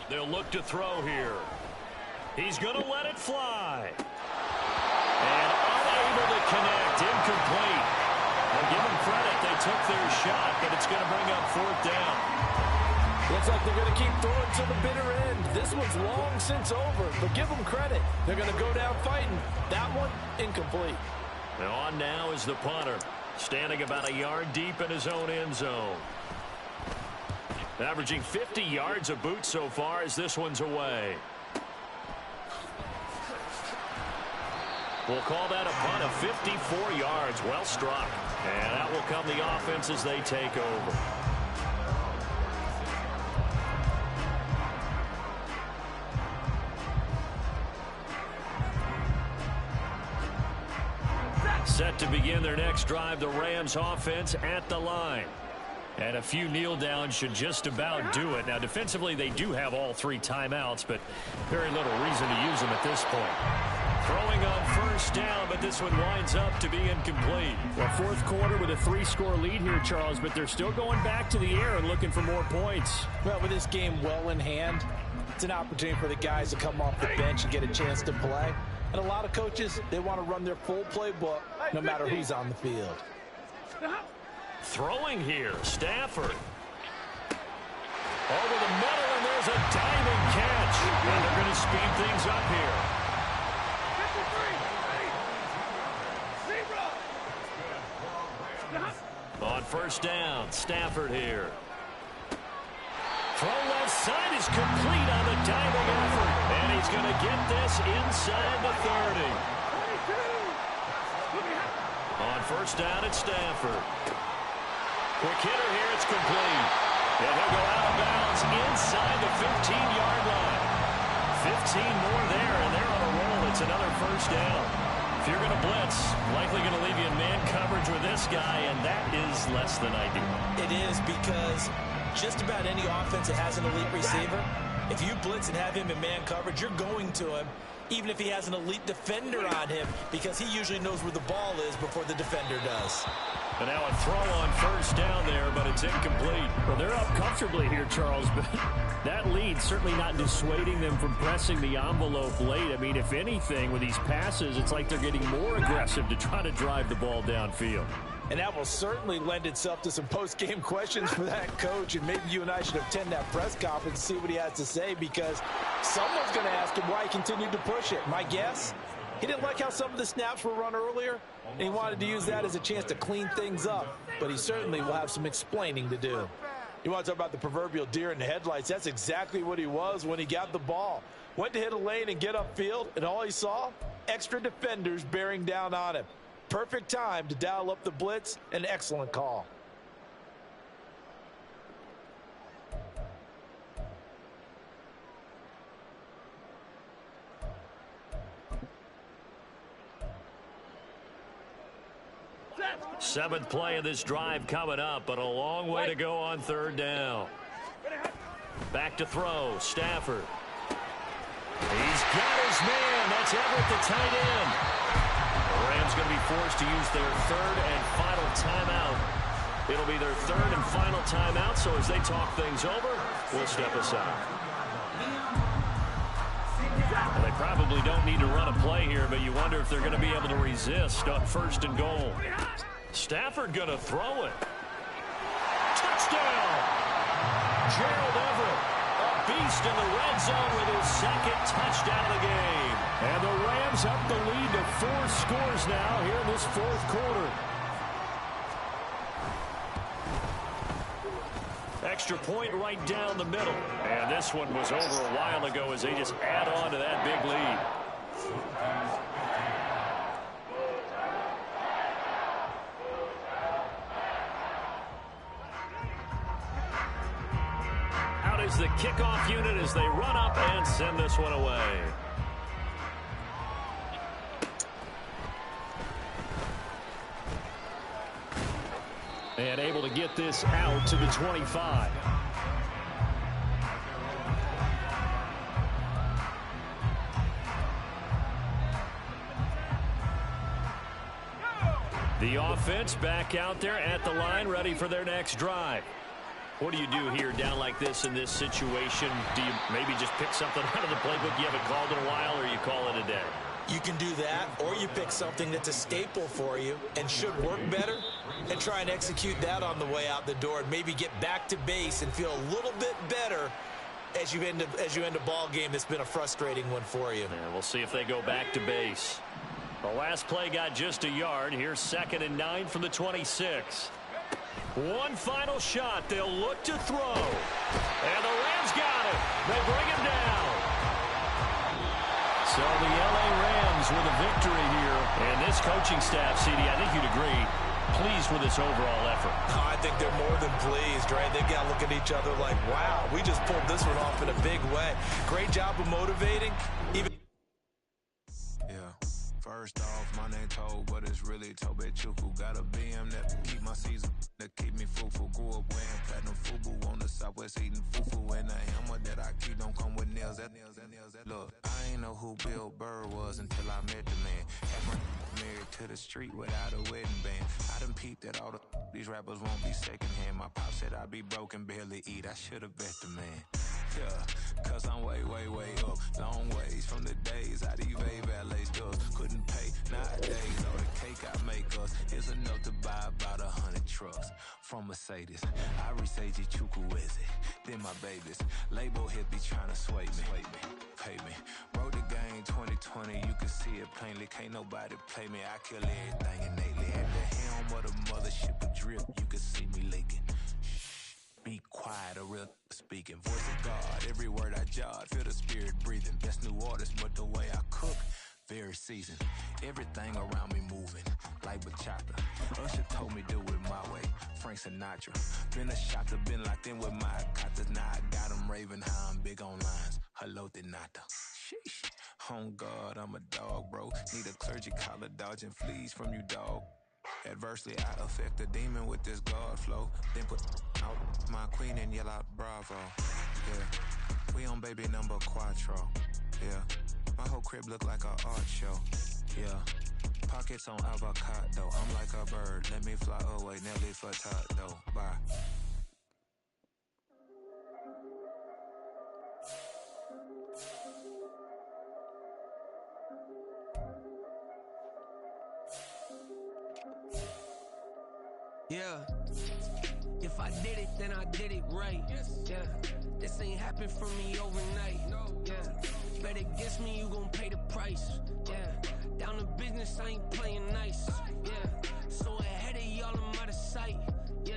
Speaker 3: They'll look to throw here. He's going to let it fly. And unable to connect. Incomplete. Well, give them credit. They took their shot, but it's going to bring up fourth down.
Speaker 4: Looks like they're going to keep throwing to the bitter end. This one's long since over, but give them credit. They're going to go down fighting. That one, incomplete.
Speaker 3: And on now is the punter, standing about a yard deep in his own end zone. Averaging 50 yards a boot so far as this one's away. We'll call that a punt of 54 yards. Well struck. And that will come the offense as they take over. Set to begin their next drive, the Rams offense at the line. And a few kneel downs should just about do it. Now, defensively, they do have all 3 timeouts, but very little reason to use them at this point. Throwing on first down, but this one winds up to be incomplete.
Speaker 7: Well, fourth quarter with a 3-score lead here, Charles, but they're still going back to the air and looking for more points.
Speaker 4: Well, with this game well in hand, it's an opportunity for the guys to come off the bench and get a chance to play. And a lot of coaches, they want to run their full playbook no matter who's on the field.
Speaker 3: Throwing here, Stafford. Over the middle, and there's a diving catch. And they're going to speed things up here. On first down, Stafford here. Throw left side is complete on the diving effort. And he's going to get this inside the 30. On first down, it's Stafford. Quick hitter here, it's complete. And he'll go out of bounds inside the 15-yard line. 15 more there, and they're on a roll. It's another first down. If you're going to blitz, likely going to leave you in man coverage with this guy, and that is less than ideal.
Speaker 4: It is, because just about any offense that has an elite receiver, if you blitz and have him in man coverage, you're going to him, even if he has an elite defender on him, because he usually knows where the ball is before the defender does.
Speaker 3: And now a throw on first down there, but it's incomplete.
Speaker 7: Well, they're up comfortably here, Charles, but that lead certainly not dissuading them from pressing the envelope late. I mean, if anything, with these passes, it's like they're getting more aggressive to try to drive the ball downfield.
Speaker 4: And that will certainly lend itself to some post-game questions for that coach, and maybe you and I should attend that press conference and see what he has to say, because someone's going to ask him why he continued to push it. My guess, he didn't like how some of the snaps were run earlier, and he wanted to use that as a chance to clean things up. But he certainly will have some explaining to do. You want to talk about the proverbial deer in the headlights? That's exactly what he was when he got the ball. Went to hit a lane and get upfield, and all he saw? Extra defenders bearing down on him. Perfect time to dial up the blitz. An excellent call.
Speaker 3: Seventh play of this drive coming up, but a long way to go on third down. Back to throw, Stafford. He's got his man. That's Everett, the tight end. The Rams going to be forced to use their third and final timeout. It'll be their third and final timeout, so as they talk things over, we'll step aside. Well, they probably don't need to run a play here, but you wonder if they're going to be able to resist on first and goal. Stafford going to throw it. Touchdown! Gerald Everett, a beast in the red zone with his second touchdown of the game.
Speaker 7: And the Rams up the lead to 4 scores now here in this fourth quarter.
Speaker 3: Extra point right down the middle. And this one was over a while ago as they just add on to that big lead. Out is the kickoff unit as they run up and send this one away. And able to get this out to the 25. The offense back out there at the line, ready for their next drive. What do you do here down like this in this situation? Do you maybe just pick something out of the playbook you haven't called in a while, or you call it a day?
Speaker 4: You can do that, or you pick something that's a staple for you and should work better and try and execute that on the way out the door and maybe get back to base and feel a little bit better as you end a ball game that's been a frustrating one for you.
Speaker 3: Yeah, we'll see if they go back to base. The last play got just a yard. Here's 2nd and 9 from the 26. One final shot. They'll look to throw. And the Rams got it. They bring him down. So the L.A. Rams with a victory here. And this coaching staff, CD, I think you'd agree, pleased with this overall effort.
Speaker 4: I think they're more than pleased, right? They've got to look at each other like, wow, we just pulled this one off in a big way. Great job of motivating.
Speaker 8: First off, my name Toad, but it's really Tobe Chuku. Got a BM that keep my season, that keep me fruitful. Grew up wearing platinum FUBU on the Southwest eating fufu. And the hammer that I keep don't come with nails. Look, I ain't know who Bill Burr was until I met the man. Had married to the street without a wedding band. I done peeped that all these rappers won't be secondhand. My pop said I'd be broke and barely eat. I should have bet the man. Yeah, cause I'm way, way, way up. Long ways from the days I these valet stores couldn't pay. Nowadays, all the cake I make us is enough to buy about 100 trucks. From Mercedes, I resage Chukwueze. Then my babies, label hit be trying to sway me. Pay me. Wrote the game 2020, you can see it plainly. Can't nobody play me. I kill everything innately. At the helm of the mothership of drip, you can see me leaking. Be quiet, a real speaking. Voice of God, every word I jot. Feel the spirit breathing. Best new artist, but the way I cook, very seasoned. Everything around me moving, like bachata. Usher told me do it my way. Frank Sinatra. Been a shotter, been locked in with my katas. Now I got them raving how I'm big on lines. Hello, Denata. Sheesh. On God, I'm a dog, bro. Need a clergy collar, dodging fleas from you, dog. Adversely, I affect the demon with this God flow. Then put out my queen and yell out bravo. Yeah, we on baby number quattro. Yeah, my whole crib look like a art show. Yeah, pockets on avocado. I'm like a bird, let me fly away. Nelly Furtado, bye.
Speaker 1: Yeah, if I did it, then I did it right. Yeah, this ain't happened for me overnight. Yeah, bet against me, you gon' pay the price. Yeah, down to business, I ain't playing nice. Yeah, so ahead of y'all, I'm out of sight. Yeah,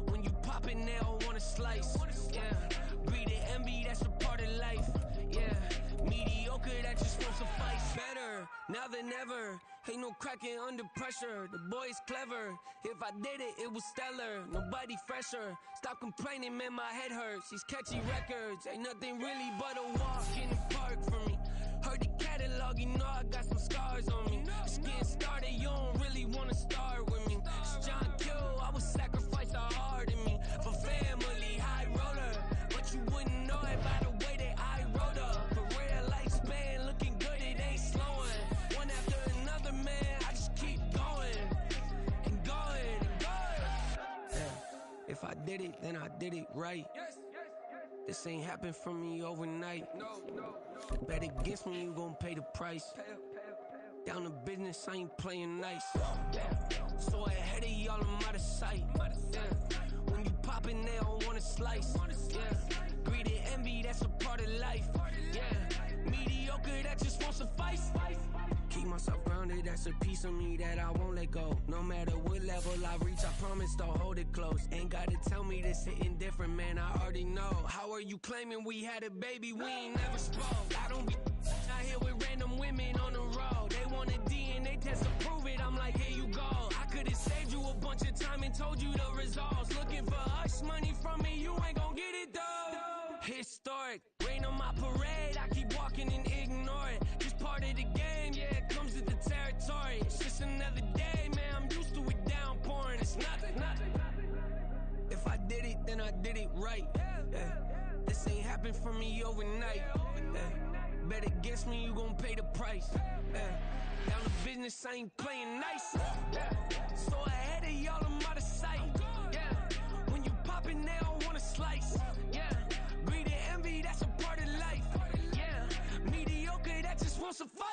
Speaker 1: when you pop it, they all wanna slice. Yeah, greed and envy, that's a part of life. Yeah, mediocre, that just won't suffice. Better now than ever. Ain't no cracking under pressure. The boy's clever. If I did it, it was stellar. Nobody fresher. Stop complaining, man, my head hurts. These catchy records ain't nothing really but a walk in the park for me. Heard the catalog, you know I got some scars on me. Just getting started, you don't really wanna start with me. It's John Kill, I would sacrifice a heart in me for family, high roller. But you wouldn't know it by the way that I wrote up. Career lifespan looking good, it ain't slowing. One after another, man, I just keep going and going and going. Yeah. If I did it, then I did it right. This ain't happened for me overnight. Bet against me, you gon' pay the price. Down to business, I ain't playing nice. Yeah. So ahead of y'all, I'm out of sight. Yeah. When you poppin', they don't wanna slice. Yeah. Greed and envy, that's a part of life. Yeah. Mediocre, that just won't suffice. Keep myself grounded, that's a piece of me that I won't let go. No matter what level I reach, I promise to hold it close. Ain't gotta tell me this hitting different, man, I already know. How are you claiming we had a baby, we ain't never spoke? I don't be out here with random women on the road. They want a DNA test to prove it, I'm like, here you go. I could've saved you a bunch of time and told you the results. Looking for hush money from me, you ain't gon' get it though. Historic, rain on my parade, I keep walking and ignore it. Just part of the game, yeah, it comes with the territory. It's just another day, man, I'm used to it downpouring. It's nothing.
Speaker 9: did it right. This ain't happened for me overnight. Bet against me, you gon' pay the price. Down the business, I ain't playing nice. So ahead of y'all, I'm out of sight. When you poppin', they don't wanna slice. Greed and envy, that's a part of life. Mediocre, that just won't suffice.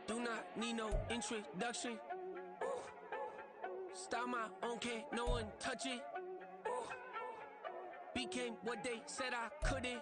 Speaker 9: Do not need no introduction. Style my own, can't no one touch it. Became what they said I couldn't.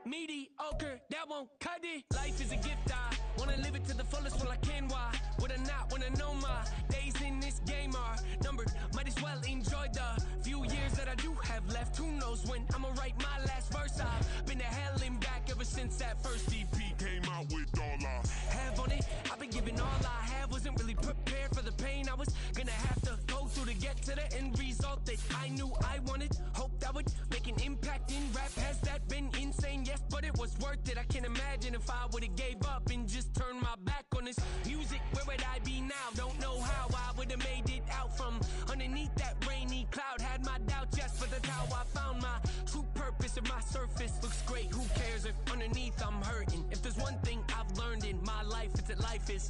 Speaker 9: Mediocre, that won't cut it. Life is a gift, I wanna live it to the fullest while I can. Why would I not wanna know my days in this game are numbered? Might as well enjoy the few years that I do have left. Who knows when I'ma write my last verse? I've been to hell and back ever since that first EP came out with all I have on it. I've been giving all I have, wasn't really prepared for the pain I was gonna have to go through to get to the end result that I knew I wanted. Hope that would make an impact in rap. Has that been insane? Yes, but it was worth it. I can't imagine if I would've gave up and just turned my back on this music. Where would I be now? Don't know how I would've made it out from underneath that rainy cloud. Had my doubts, yes, but that's how I found my true purpose. If my surface looks great, who cares if underneath I'm hurting? If there's one thing I've learned in my life, it's that life is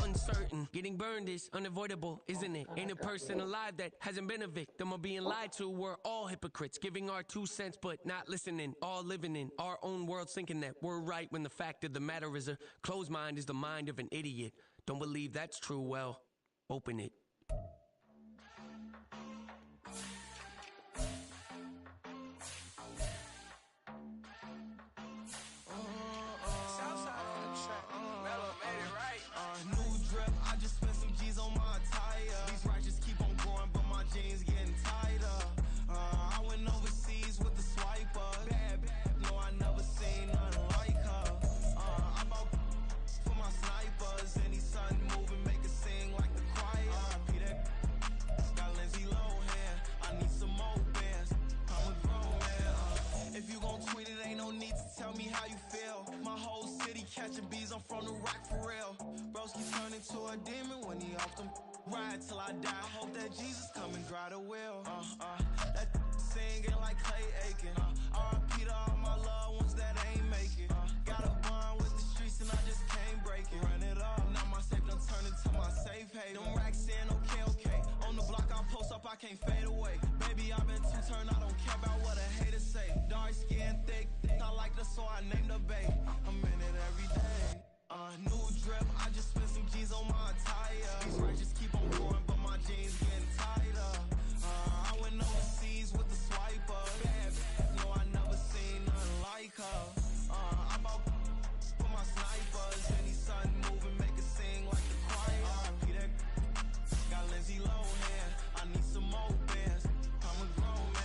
Speaker 9: uncertain. Getting burned is unavoidable, isn't it? Ain't a person alive that hasn't been a victim of being lied to. We're all hypocrites, giving our 2 cents but not listening. All living in our own world, thinking that we're right when the fact of the matter is a closed mind is the mind of an idiot. Don't believe that's true? Well, open it.
Speaker 10: From the rock for real. Broski turn into a demon when he off them. Ride till I die. Hope that Jesus come and grab the wheel. That singing like Clay Aiken. R.I.P. to all my loved ones that ain't make it. Got a bond with the streets and I just can't break it. Run it up. Now my safe done turn into my safe haven. Them racks in, okay. On the block I post up, I can't fade away. Baby, I've been too turned, I don't care about what a hater say. Dark skin, thick, I like the so I named the bae. I'm in it every day. New drip, I just spent some G's on my attire. These righteous keep on going, but my jeans getting tighter. I went overseas with the swiper. Bad, no, I never seen nothing like her. I bought for my snipers. Any sun moving, make it sing like the choir. Peter got Lindsay Lohan. I need some more bands. I'm a grown man.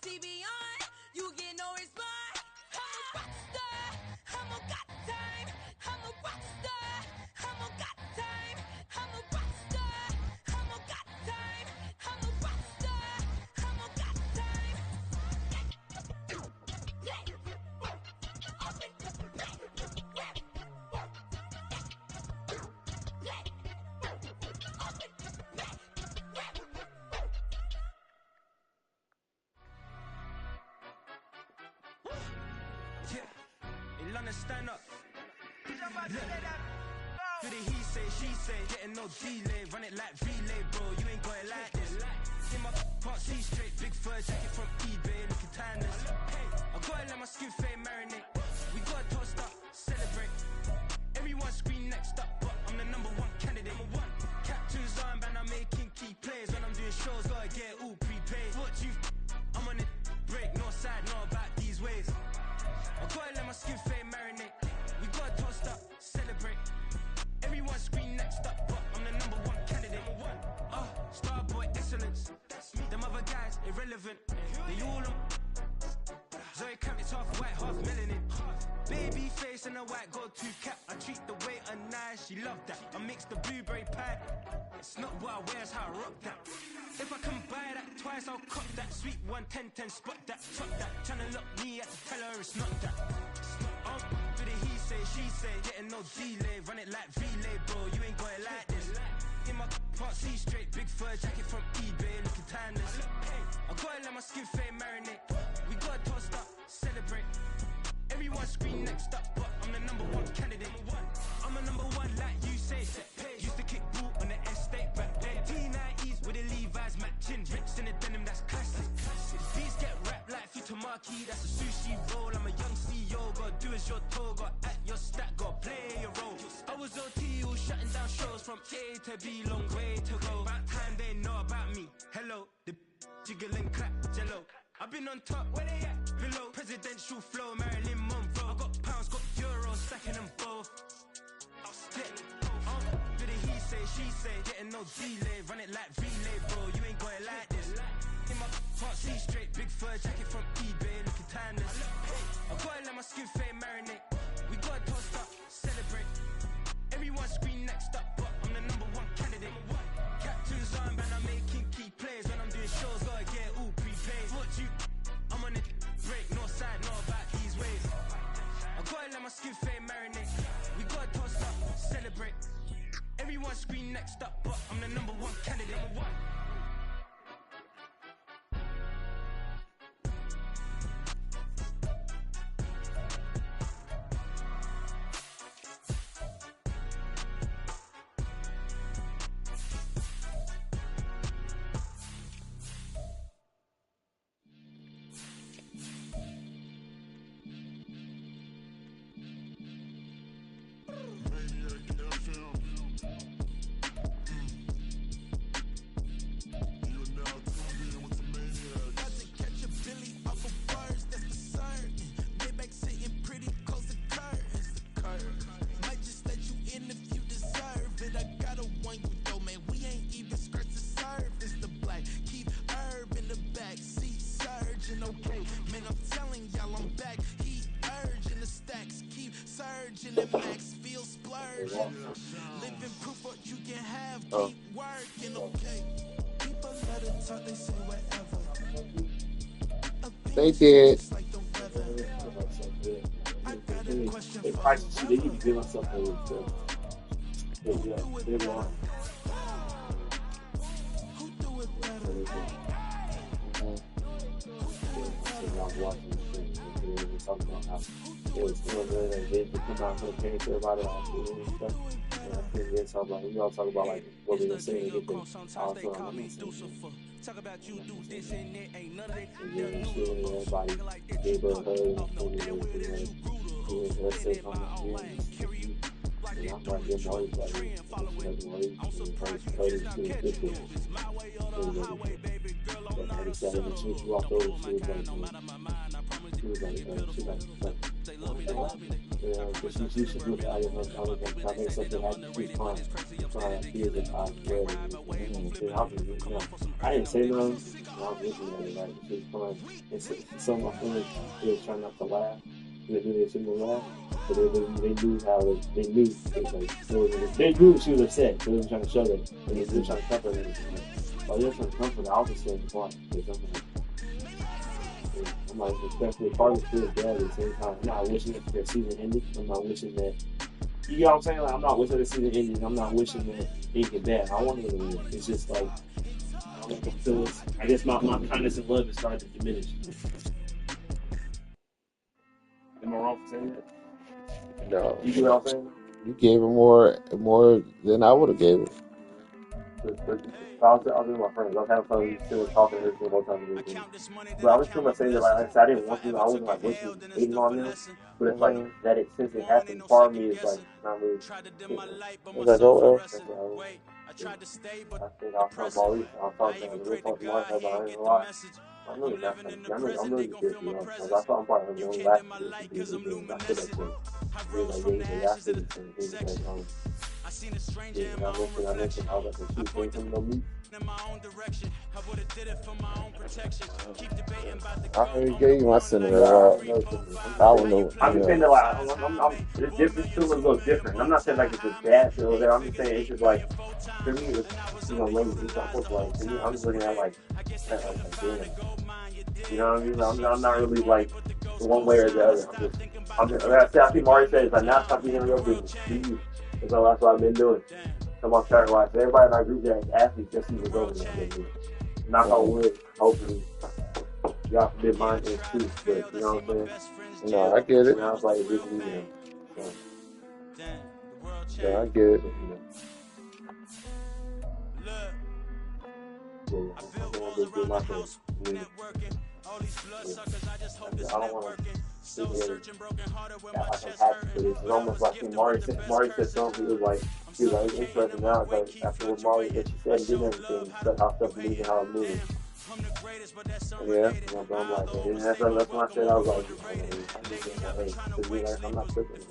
Speaker 1: TV on, you get no response. I'm a rock star, I'm a got time. I'm a rock star, I'm a got time. I'm a rock star, I'm a got time. I'm a rock star, I'm a got time.
Speaker 10: Yeah, in London, stand up. Do the he say, she say, getting no delay, run it like relay, bro. You ain't got it like this. In my can't see straight, big fur jacket from eBay, looking timeless. Hey, I gotta let my skin fade marinate. We gotta toast up, celebrate. Everyone scream next up, but I'm the #1 candidate. Captain's armband, I'm making key plays. When I'm doing shows, gotta get all prepaid. What you I'm on it, break, no side, no about these ways. I gotta let my skin fade marinate. We gotta toast up, celebrate. Everyone scream next up, but I'm the #1 candidate. Starboy excellence. Them other guys irrelevant. They all on. Zoe Camp, it's half white, half melanin. Baby face and a white go-to cap. I treat the waiter nice, she love that. I mix the blueberry pie. It's not what I wear, it's how I rock that. If I can buy that twice, I'll cop that. Sweet 110, spot that, chop that. Tryna lock me at the tell her it's not that. Do the he say, she say, getting no delay, run it like relay, bro. You ain't got it like this. In my can't see straight, big fur jacket from eBay, looking timeless. I gotta let my skin fade marinate. We gotta toast up, celebrate. Everyone scream next up, but I'm the #1 candidate. I'm a #1 like you say. Used to kick ball on the estate back then. T90s with the Levi's matching. Rips in the denim, that's classic. Beats get wrapped like Futamaki, that's a sushi roll. I'm a young CEO, gotta do as you're told. Gotta act your stat, gotta play your role. I was OT, all shutting down shows from A to B, long way to go. About time they know about me. Hello, the jiggle and clap, jello. I've been on top, where they at? Below, presidential flow, Marilyn Monroe. I got pounds, got euros, stacking them both. Do the he say, she say, getting no delay, run it like relay, bro. You ain't got it like this. In my can't see straight, big fur jacket from eBay, looking timeless. I gotta let my skin fade marinate. We gotta toast up, celebrate. Everyone scream next up, but I'm the #1 candidate. Captain's armband, I'm making key plays. When I'm doing shows, gotta get all prepaid. What you I'm on it, break, no side, no about these ways. I gotta let my skin fade marinate. We gotta toast up, celebrate. Everyone scream next up, but I'm the #1 candidate. Living proof what you can have, keep working, okay. People let it talk, they say whatever.
Speaker 5: They did.
Speaker 10: I got a question
Speaker 5: They
Speaker 10: for
Speaker 5: probably
Speaker 10: you.
Speaker 5: they need to give us something with them.
Speaker 10: Who do it better? Who do it better?
Speaker 5: I was watching this thing, and they were talking about how it was still good and they come out and came to everybody and stuff. And I think they're talking about, we all talk about like what we were saying, get them also on the
Speaker 10: Talk about you do this and that, ain't none of that.
Speaker 5: Everybody gave her a hug and everything. Let's say how much and I'm like, your body's like, I'm surprised you catch it. It's my way or the highway, baby girl. I'm not a settler. She walked over, she was like, they love me, they love me. But she should look at it. I think something happened. She's crying. Tears in her eyes, red. And I was, I didn't say nothing. And I was looking at it, right? She was crying. And some of my friends, they were trying not to laugh. They shouldn't laugh. But they knew how they knew. They knew she was upset. So they were trying to show that. And they were trying to comfort her. While they're trying to comfort her, I was just saying, quiet. I'm like, especially part of the bad at the same time. I'm not wishing that their season ended. I'm not wishing that. You know what I'm saying? Like, I'm not wishing the season ended. I'm not wishing that they get bad. I want them to win. It's just like, I guess my kindness and love is starting to diminish. Am I wrong for saying that?
Speaker 11: No.
Speaker 5: You get what I'm saying?
Speaker 11: You gave her more than I would have gave her.
Speaker 5: I was with my friends. I was having fun still talking to her one time. But I was pretty much saying that, like I said, I didn't want to. I wasn't like wishing hating on them. But it's like that since it happened, part of me is like not really.
Speaker 11: Was that go
Speaker 5: I think I'll come all week. I'll talk to the real talk tomorrow about it a lot. I'm really not. I'm really good, you know. Because I thought I'm part of the one last year. I feel like I mentioned how that the shoe came from the meat.
Speaker 11: I already gave you my sentiment. I don't know.
Speaker 5: I'm just saying that like this feeling a little different. I'm not saying like it's a bad feel there. I'm just saying it's just like for me it's maybe it's not like to me I'm just looking at like damn. You know what I mean? I'm not really like one way or the other. Like I see Mari said, like now stop being a real business. That's what I've been doing. Come on, track wise. Everybody in our group that is athletes just even go with that. Knock on wood, hopefully. Y'all forbid mine is too, but you know what I'm saying?
Speaker 11: No, I get it.
Speaker 5: Now it's like a good weekend.
Speaker 11: Yeah, I get it.
Speaker 5: I don't want to sit here like I'm happy for this. It's almost like Mari said something. He was like, it's interesting now. It's like after what Mari said, she said, did everything, how stuff moving, how it moving.
Speaker 11: Yeah.
Speaker 5: I'm like, and that's when I said, I was like, I'm not tripping.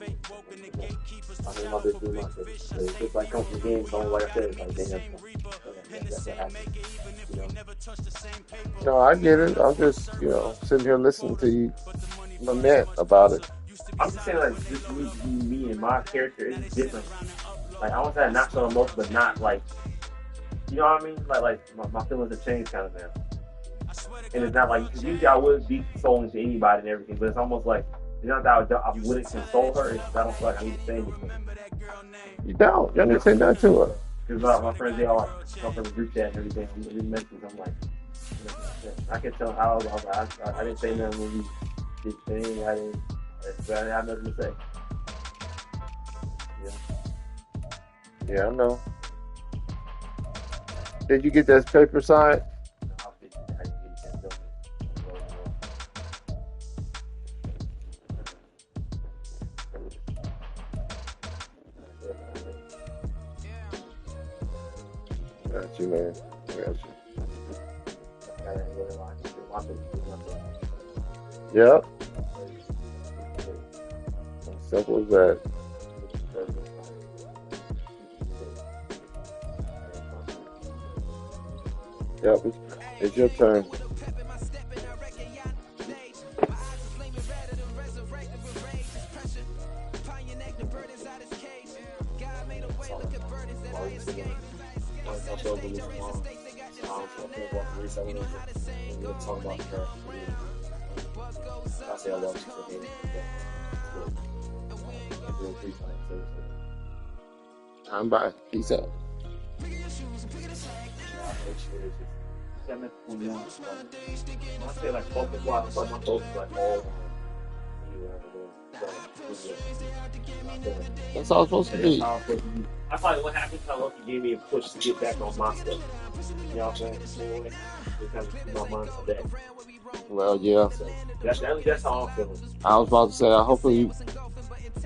Speaker 5: I mean, my bitch do my thing. It's just like comes from games, like I said, it's like, that's what happened. You know?
Speaker 11: No, I get it. I'm just, sitting here listening to you lament about it.
Speaker 5: I'm just saying, like, just me and my character is different. Like, I want to say not so emotional, but not like, you know what I mean? Like my feelings have changed kind of now. And it's not like, because usually I would be consoling to anybody and everything, but it's almost like, it's not that I wouldn't console her, it's just I don't feel like I need to say anything.
Speaker 11: You don't. You don't say nothing to her.
Speaker 5: Because my friends, they all like, come from the group chat and everything. We mentioned, I'm like, I can tell how I didn't say nothing when you did thing. I didn't have nothing to say. Yeah.
Speaker 11: Yeah, I know. Did you get that paper signed? Got you, man. Got you. Yep. Simple as that. Yep, it's your turn. I'm by. Peace out.
Speaker 5: I say like focus while but my focus like all
Speaker 11: That's all it's supposed to be.
Speaker 5: I probably what happened is Lucky gave me a push to get back on my stuff. You know what I'm saying? Because my mind's today.
Speaker 11: Well, yeah.
Speaker 5: So that's how I'm feeling.
Speaker 11: I was about to say, I hopefully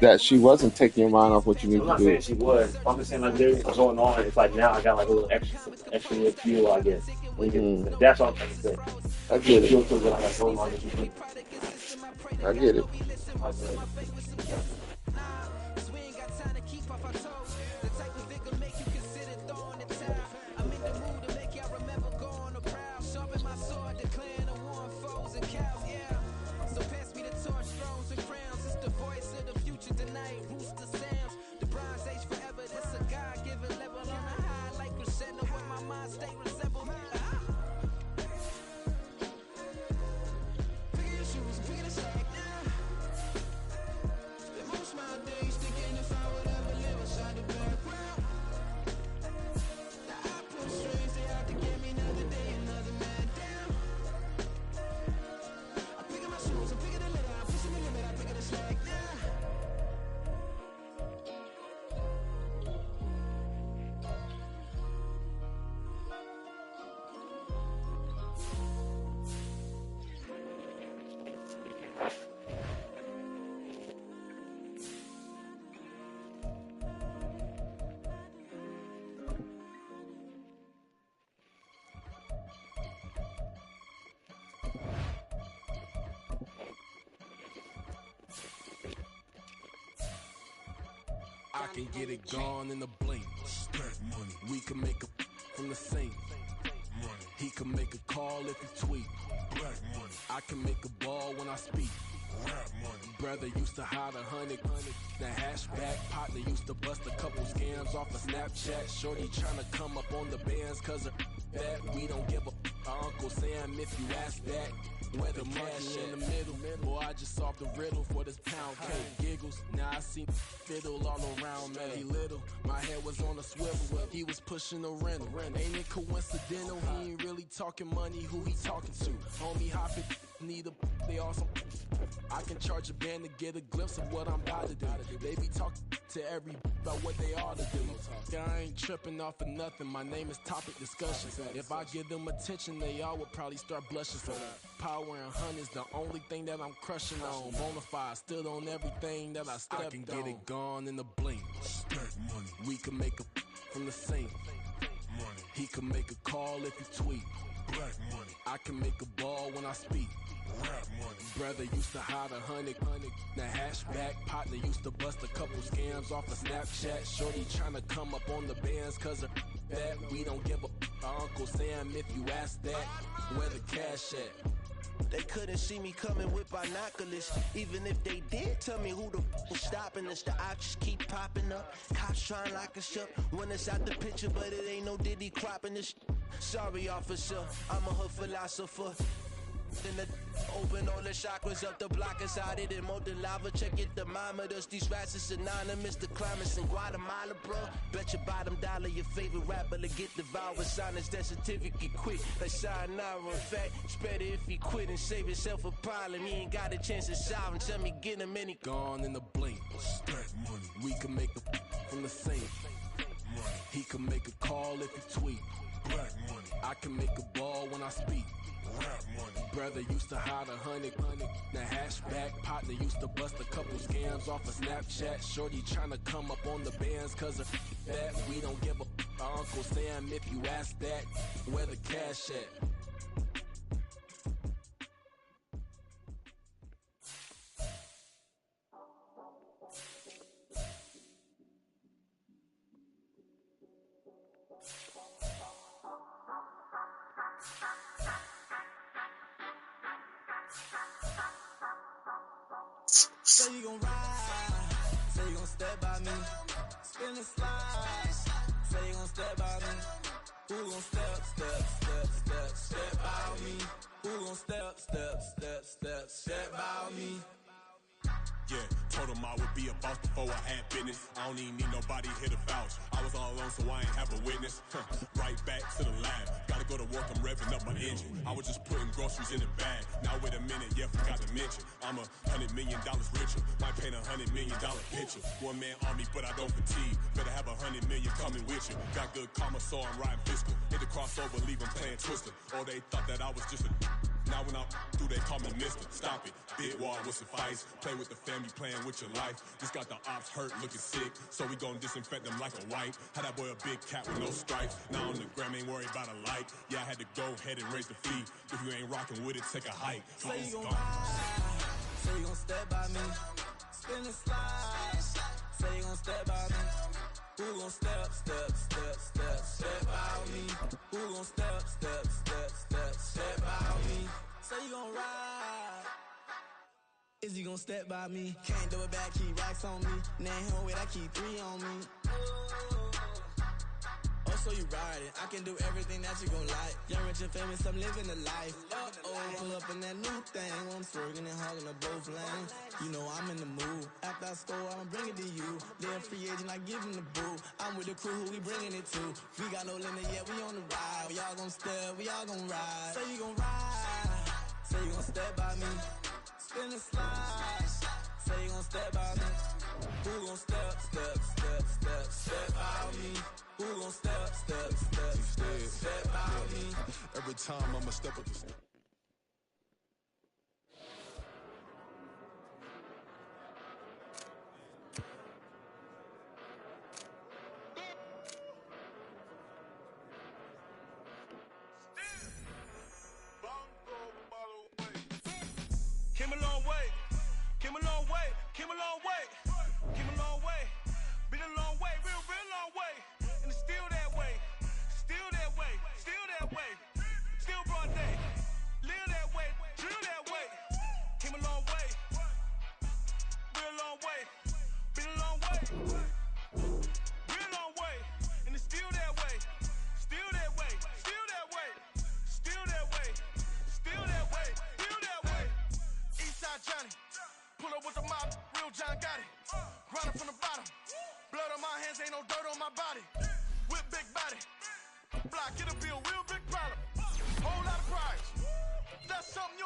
Speaker 11: that she wasn't taking your mind off what you need to do.
Speaker 5: I'm not saying she was. I'm just saying like there's going on. It's like now I got like a little extra little fuel, I guess. Mm-hmm. That's what I'm trying to say.
Speaker 11: I get it.
Speaker 5: I
Speaker 11: I get it.
Speaker 12: can get it gone in a blink.
Speaker 2: Stack money.
Speaker 12: We can make a from the sink.
Speaker 2: Money.
Speaker 12: He can make a call if he tweet.
Speaker 2: Black money.
Speaker 12: I can make a ball when I speak.
Speaker 2: Rap money.
Speaker 12: Brother used to hide 100. The hatchback partner used to bust a couple scams off of Snapchat. Shorty tryna come up on the bands cause of that. We don't give a Uncle Sam if you ask that. Where the cash in the middle. Boy, I just solved the riddle for this pound cake. Giggles, now I see fiddle all around me. He little, my head was on a swivel. He was pushing a rental. Ain't it coincidental? He ain't really talking money. Who he talking to? Homie hopping, need a they awesome. I can charge a band to get a glimpse of what I'm about to do. They be talking to every about what they ought to do. I ain't tripping off of nothing. My name is topic discussion. If I give them attention, they all would probably start blushing. So power and honey's the only thing that I'm crushing on. Bonafide, stood on everything that I stepped on. I can get it gone in a blink.
Speaker 2: Stack money.
Speaker 12: We can make a from the sink.
Speaker 2: Money.
Speaker 12: He can make a call if he tweet.
Speaker 2: Black money.
Speaker 12: I can make a ball when I speak.
Speaker 2: Rap money.
Speaker 12: Brother used to hide 100. The hatchback partner used to bust a couple scams off of Snapchat. Shorty tryna come up on the bands cause of that. We don't give a Uncle Sam if you ask that. Where the cash at?
Speaker 10: They couldn't see me coming with binoculars. Even if they did, tell me who the was stopping us. The options keep popping up. Cops trying to lock us up. When it's out the picture, but it ain't no Diddy cropping this. Sorry, officer, I'm a hood philosopher. In the open all the chakras up the block inside it and molten lava. Check it thermometers. These rats is synonymous. The climates in Guatemala, bro. Bet your bottom dollar your favorite rapper to get devoured. Sign his death certificate quick. Like sayonara. In fact, it's better if he quit and save himself a problem. He ain't got a chance to solve him. Tell me get him any
Speaker 12: gone in the blink.
Speaker 2: Stack money.
Speaker 12: We can make a from the sink.
Speaker 2: Money.
Speaker 12: He can make a call if he tweet.
Speaker 2: Black money.
Speaker 12: I can make a ball when I speak.
Speaker 2: Rap money.
Speaker 12: Brother used to hide 100. The hatchback partner used to bust a couple scams off of Snapchat. Shorty tryna come up on the bands cause of that. We don't give a Uncle Sam if you ask that. Where the cash at?
Speaker 10: Say you gon' ride, say you gon' step by me, spin and slide, say you gon' step by me, who gon' step by me, who gon' step by me.
Speaker 13: Yeah, told him I would be a boss before I had business. I don't even need nobody here to vouch. I was all alone, so I ain't have a witness. Right back to the lab. Gotta go to work, I'm revving up my engine. I was just putting groceries in the bag. Now wait a minute, yeah, forgot to mention. I'm $100 million richer. Might paint $100 million picture. One man army, but I don't fatigue. Better have 100 million coming with you. Got good karma, so I'm riding fiscal. Hit the crossover, leave them playing Twister. Or they thought that I was just a. Now when I do, they call me mister. Stop it. Big wall will suffice. Play with the family, playing with your life. Just got the ops hurt, looking sick. So we gon' disinfect them like a wipe. Had that boy a big cat with no stripes. Now on the gram, ain't worried about a light. Yeah, I had to go ahead and raise the fee. If you ain't rocking with it, take a hike.
Speaker 10: Say you gon' ride, say you gon' step by me, spin and slide. Say you gon' step by me. Who gon' step by me? Who gon' step by me? Say you gon' ride. Is he gon' step by me? Can't do it back, keep racks on me. Now he home with, I keep 3 on me. Oh, so you riding. I can do everything that you gon' like. Young, rich, and famous, I'm living the life. Pull up in that new thing. When I'm swerving and hogging up both lanes. You know I'm in the mood. After I score, I'ma bring it to you. They're a free agent, I give him the boo. I'm with the crew, who we bringing it to. We got no limit yet, we on the ride. We all gon' step, we all gon' ride. Say you gon' ride. Say you gon' step by me. Spin and slide. Say you gon' step by me. Who gon' step by me? Who gon' step by me?
Speaker 2: Every time I'ma step up the step.
Speaker 10: Came a long way, came a long way, came a long way, came a long way, been a long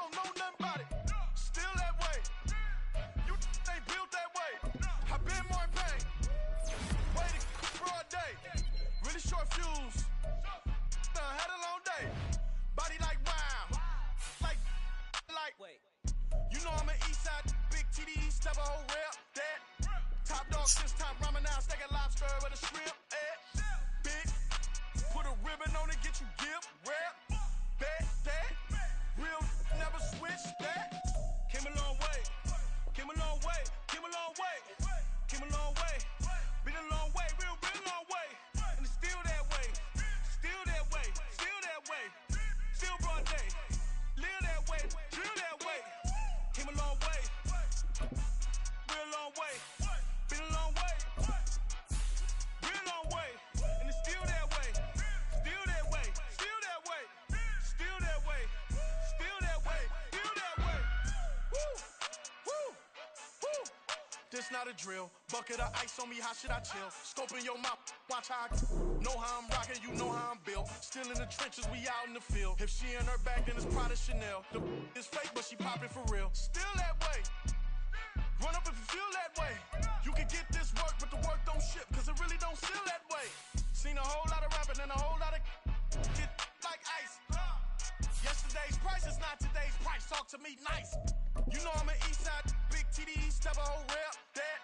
Speaker 10: don't know nothing about it. Still that way. You ain't built that way. I been more in pain. Waited broad day. Really short fuse. Had a long day. Body like wow. Like. Wait. You know I'm an east side. Big TDE, step a whole rep. That. Top dog, since top ramen now. Steak and lobster with a shrimp. Big. Put a ribbon on it, get you gift. Rep. Bet that. Real never switch that. Came a long way. Came a long way. Came a long way. Came a long way. Been a long way. Real long way. And it's still that way. Still that way. Still that way. Still broad day. Live that way. Drill that way. Came a long way. Real long way. Been a long way. Real long way. And it's still that way. Still that way. Still that way. Still that way. Still that way. Still that way. Woo. Woo. Woo. This not a drill. Bucket of ice on me, how should I chill? Scope in your mouth, watch how I know how I'm rocking, you know how I'm built. Still in the trenches, we out in the field. If she in her bag, then it's Prada Chanel. The is fake, but she popping for real. Still that way. Run up if you feel that way. You can get this work, but the work don't ship, cause it really don't feel that way. Seen a whole lot of rapping and a whole lot of get like ice. Yesterday's price is not today's price. Talk to me nice. You know I'm an east side, big TDE, step a whole rep. That.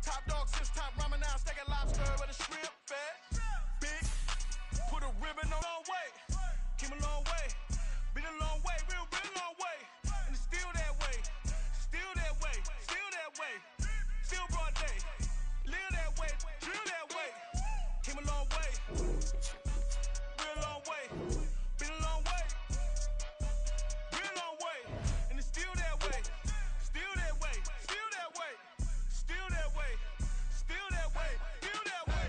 Speaker 10: Top dog, since top ramen now. Steak and lobster with a shrimp. Fat. Big. Put a ribbon on. Long way. Came a long way. Been a long way. Real long way. And it's still that way. Still that way. Still that way. Still broad day. Live that way. Drill that way. Came a long way. Real long way. Been a long way. Real long way. And it's still that way. Still that way. Still that way. Still that way. Still that way. Still that way.